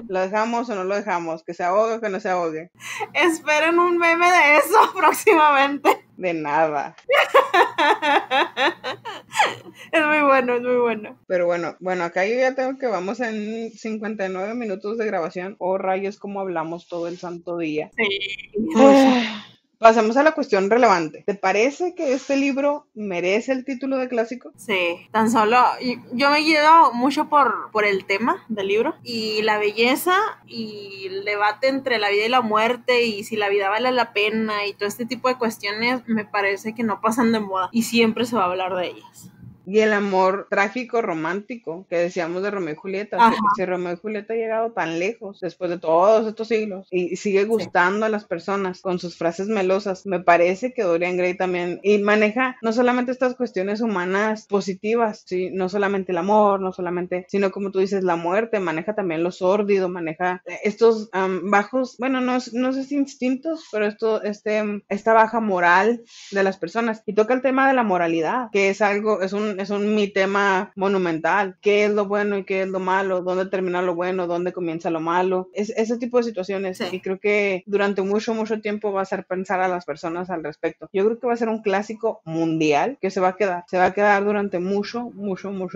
Speaker 1: ¿lo dejamos o no lo dejamos? ¿Que se ahogue o que no se ahogue?
Speaker 2: Esperen un meme de eso próximamente.
Speaker 1: De nada.
Speaker 2: Es muy bueno, es muy bueno.
Speaker 1: Pero bueno, acá yo ya tengo que vamos en 59 minutos de grabación. Oh, rayos, como hablamos todo el santo día.
Speaker 2: Sí.
Speaker 1: Pasamos a la cuestión relevante. ¿Te parece que este libro merece el título de clásico?
Speaker 2: Sí, tan solo yo me he guiado mucho por el tema del libro y la belleza y el debate entre la vida y la muerte y si la vida vale la pena y todo este tipo de cuestiones me parece que no pasan de moda y siempre se va a hablar de ellas.
Speaker 1: Y el amor trágico romántico que decíamos de Romeo y Julieta. Si Romeo y Julieta ha llegado tan lejos después de todos estos siglos y sigue gustando a las personas con sus frases melosas, me parece que Dorian Gray también y maneja no solamente estas cuestiones humanas positivas, ¿sí? No solamente el amor, no solamente, sino como tú dices, la muerte, maneja también lo sórdido, maneja estos bajos, bueno, no sé si instintos, pero esta baja moral de las personas. Y toca el tema de la moralidad, que es mi tema monumental. ¿Qué es lo bueno y qué es lo malo? ¿Dónde termina lo bueno? ¿Dónde comienza lo malo? Ese tipo de situaciones. Y creo que durante mucho tiempo va a hacer pensar a las personas al respecto. Yo creo que va a ser un clásico mundial que se va a quedar durante mucho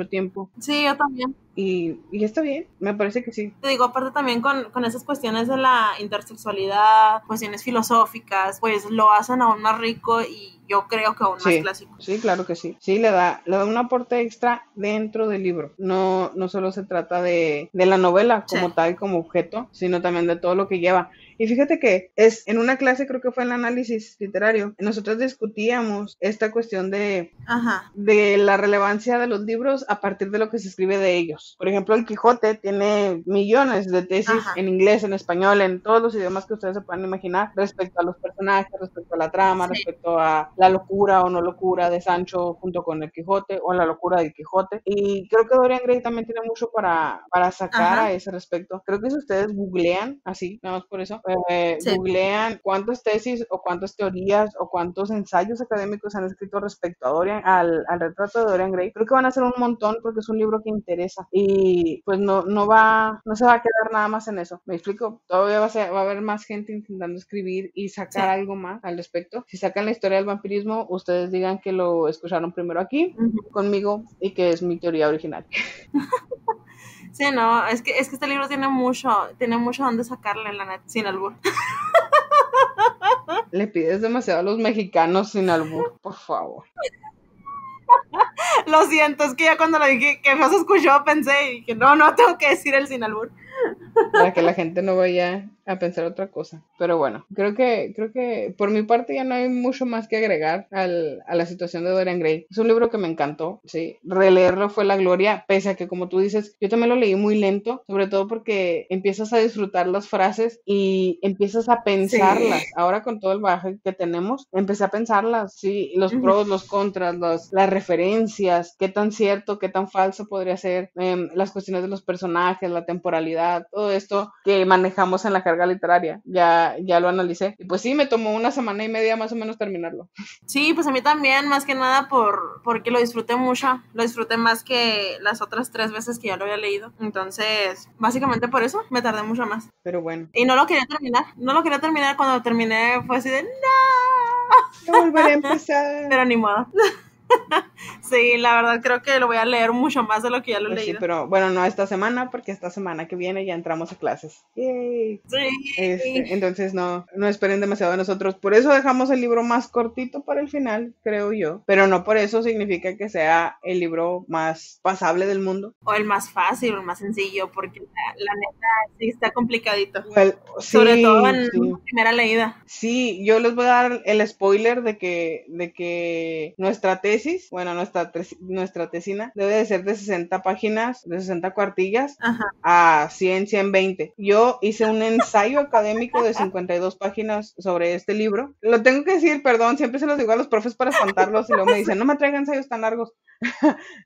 Speaker 1: tiempo.
Speaker 2: Sí, yo también.
Speaker 1: Y está bien, me parece que sí.
Speaker 2: Te digo, aparte también con esas cuestiones de la intersexualidad, cuestiones filosóficas, pues lo hacen aún más rico y yo creo que aún más clásico.
Speaker 1: Sí, claro que sí. Sí, le da un aporte extra dentro del libro. No solo se trata de la novela como tal, como objeto, sino también de todo lo que lleva. Y fíjate que en una clase, creo que fue en el análisis literario, nosotros discutíamos esta cuestión de la relevancia de los libros a partir de lo que se escribe de ellos. Por ejemplo, el Quijote tiene millones de tesis en inglés, en español, en todos los idiomas que ustedes se puedan imaginar respecto a los personajes, respecto a la trama, respecto a la locura o no locura de Sancho junto con el Quijote, o la locura del Quijote. Y creo que Dorian Gray también tiene mucho para sacar a
Speaker 2: Ajá,
Speaker 1: ese respecto. Creo que si ustedes googlean, así, nada más por eso,
Speaker 2: sí.
Speaker 1: googlean cuántas tesis o cuántas teorías o cuántos ensayos académicos han escrito respecto a al retrato de Dorian Gray, creo que van a ser un montón porque es un libro que interesa y pues no se va a quedar nada más en eso. ¿Me explico? Todavía va a haber más gente intentando escribir y
Speaker 2: Sí.
Speaker 1: sacar algo más al respecto. Si sacan la historia del vampirismo, ustedes digan que lo escucharon primero aquí
Speaker 2: Ujú.
Speaker 1: conmigo y que es mi teoría original.
Speaker 2: Sí, no, es que este libro tiene mucho donde sacarle, la neta, sin albur.
Speaker 1: Le pides demasiado a los mexicanos sin albur, por favor.
Speaker 2: Lo siento, es que ya cuando lo dije que no se escuchó pensé y que no tengo que decir el sin albur.
Speaker 1: Para que la gente no vaya a pensar otra cosa. Pero bueno, creo que por mi parte ya no hay mucho más que agregar a la situación de Dorian Gray. Es un libro que me encantó, sí. Releerlo fue la gloria, pese a que, como tú dices, yo también lo leí muy lento, sobre todo porque empiezas a disfrutar las frases y empiezas a
Speaker 2: Sí.
Speaker 1: pensarlas. Ahora con todo el bagaje que tenemos, empecé a pensarlas, sí, los
Speaker 2: Ujú.
Speaker 1: pros, los contras, las referencias, qué tan cierto, qué tan falso podría ser, las cuestiones de los personajes, la temporalidad, todo esto que manejamos en la carga literaria. Ya lo analicé. Y pues sí, me tomó una semana y media más o menos terminarlo.
Speaker 2: Sí, pues a mí también, más que nada porque lo disfruté mucho, lo disfruté más que las otras 3 veces que ya lo había leído. Entonces, básicamente por eso me tardé mucho más.
Speaker 1: Pero bueno,
Speaker 2: Y no lo quería terminar, cuando lo terminé fue así de no,
Speaker 1: lo volveré a empezar.
Speaker 2: pero ni modo. Sí, la verdad creo que lo voy a leer mucho más de lo que ya lo he
Speaker 1: Pues sí,
Speaker 2: leído.
Speaker 1: pero bueno, no esta semana, porque esta semana que viene ya entramos a clases. Yay.
Speaker 2: Sí.
Speaker 1: Entonces no esperen demasiado de nosotros. Por eso dejamos el libro más cortito para el final, creo yo. Pero no por eso significa que sea el libro más pasable del mundo.
Speaker 2: O el más fácil, o el más sencillo, porque la neta sí está complicadito.
Speaker 1: Well,
Speaker 2: Sobre todo
Speaker 1: sí,
Speaker 2: en
Speaker 1: sí.
Speaker 2: una primera leída.
Speaker 1: Sí, yo les voy a dar el spoiler de que nuestra tesis, bueno, nuestra tesina debe de ser de 60 páginas, de 60 cuartillas
Speaker 2: Ajá.
Speaker 1: a 120. Yo hice un ensayo académico de 52 páginas sobre este libro. Lo tengo que decir, perdón, siempre se los digo a los profes para espantarlos y luego me dicen, no me traigan ensayos tan largos.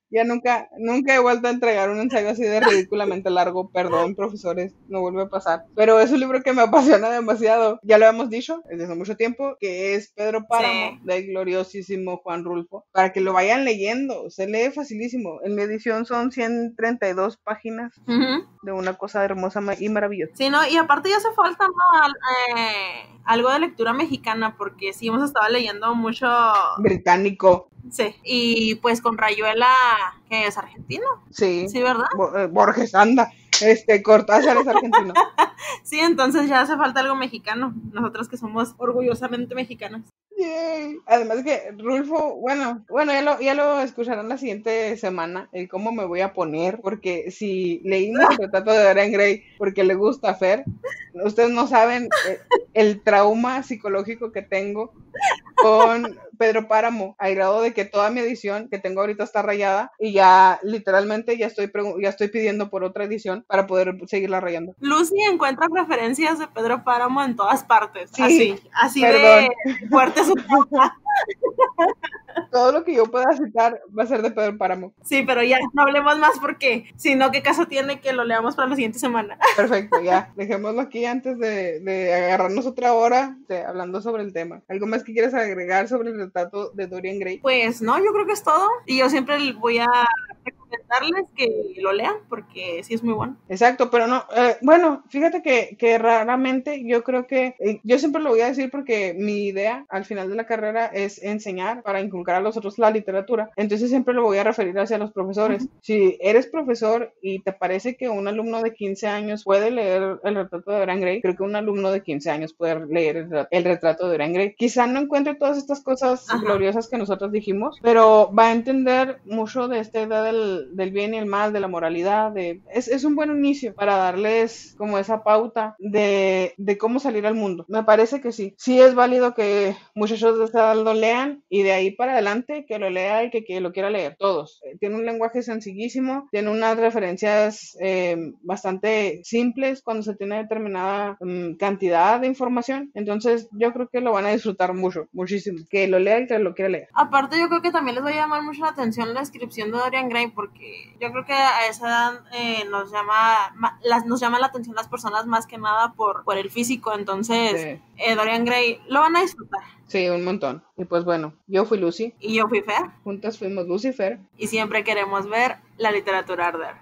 Speaker 1: Ya nunca he vuelto a entregar un ensayo así de ridículamente largo. Perdón, profesores, no vuelve a pasar. Pero es un libro que me apasiona demasiado. Ya lo hemos dicho desde hace mucho tiempo, que es Pedro Páramo,
Speaker 2: Sí.
Speaker 1: del gloriosísimo Juan Rulfo. Para que lo vayan leyendo, se lee facilísimo. En mi edición son 132 páginas
Speaker 2: Ujú.
Speaker 1: de una cosa hermosa y maravillosa.
Speaker 2: Sí, ¿no? Y aparte ya hace falta, ¿no? Algo de lectura mexicana, porque sí hemos estado leyendo mucho.
Speaker 1: Británico,
Speaker 2: Sí. Y pues con Rayuela, que es argentino.
Speaker 1: sí.
Speaker 2: Sí, ¿verdad?
Speaker 1: Borges anda. Cortázar es argentino.
Speaker 2: Sí, entonces ya hace falta algo mexicano. Nosotros que somos orgullosamente mexicanos.
Speaker 1: Yay. Además que Rulfo, bueno, ya lo escucharán la siguiente semana, el cómo me voy a poner, porque si leímos el retrato de Dorian Gray porque le gusta Fer, ustedes no saben el trauma psicológico que tengo con Pedro Páramo, al grado de que toda mi edición que tengo ahorita está rayada y ya literalmente ya estoy pidiendo por otra edición para poder seguirla rayando.
Speaker 2: Lucy encuentra referencias de Pedro Páramo en todas partes.
Speaker 1: Sí,
Speaker 2: Así de
Speaker 1: perdón.
Speaker 2: fuerte su trauma.
Speaker 1: Todo lo que yo pueda citar va a ser de Pedro Páramo.
Speaker 2: Sí, pero ya, no hablemos más porque si no, ¿qué caso tiene que lo leamos para la siguiente semana?
Speaker 1: Perfecto, ya. Dejémoslo aquí antes de agarrarnos otra hora hablando sobre el tema. ¿Algo más que quieras agregar sobre el retrato de Dorian Gray?
Speaker 2: Pues no, yo creo que es todo. Y yo siempre voy a recomendarles que lo lean porque sí es muy bueno.
Speaker 1: Exacto, pero no, bueno, fíjate que raramente yo creo que, yo siempre lo voy a decir porque mi idea al final de la carrera es enseñar para inculcar a los otros la literatura, entonces siempre lo voy a referir hacia los profesores. Si eres profesor y te parece que un alumno de 15 años puede leer el retrato de Dorian Gray, creo que un alumno de 15 años puede leer el retrato de Dorian Gray. Quizá no encuentre todas estas cosas gloriosas que nosotros dijimos, pero va a entender mucho de esta idea del bien y el mal, de la moralidad, es un buen inicio para darles como esa pauta de cómo salir al mundo. Me parece que sí. Sí es válido que muchachos de esta edad lo lean y de ahí para adelante que lo lea el que lo quiera leer, todos. Tiene un lenguaje sencillísimo, tiene unas referencias bastante simples cuando se tiene determinada cantidad de información, entonces yo creo que lo van a disfrutar mucho, muchísimo. Que lo lea el que lo quiera leer.
Speaker 2: Aparte yo creo que también les va a llamar mucho la atención la descripción de Dorian Gray, porque yo creo que a esa edad nos llama la atención las personas más que nada por el físico, entonces
Speaker 1: Sí.
Speaker 2: Dorian Gray lo van a disfrutar.
Speaker 1: Sí, un montón. Y pues bueno, yo fui Lucy.
Speaker 2: Y yo fui Fer.
Speaker 1: Juntas fuimos Lucifer.
Speaker 2: Y siempre queremos ver la literatura arder.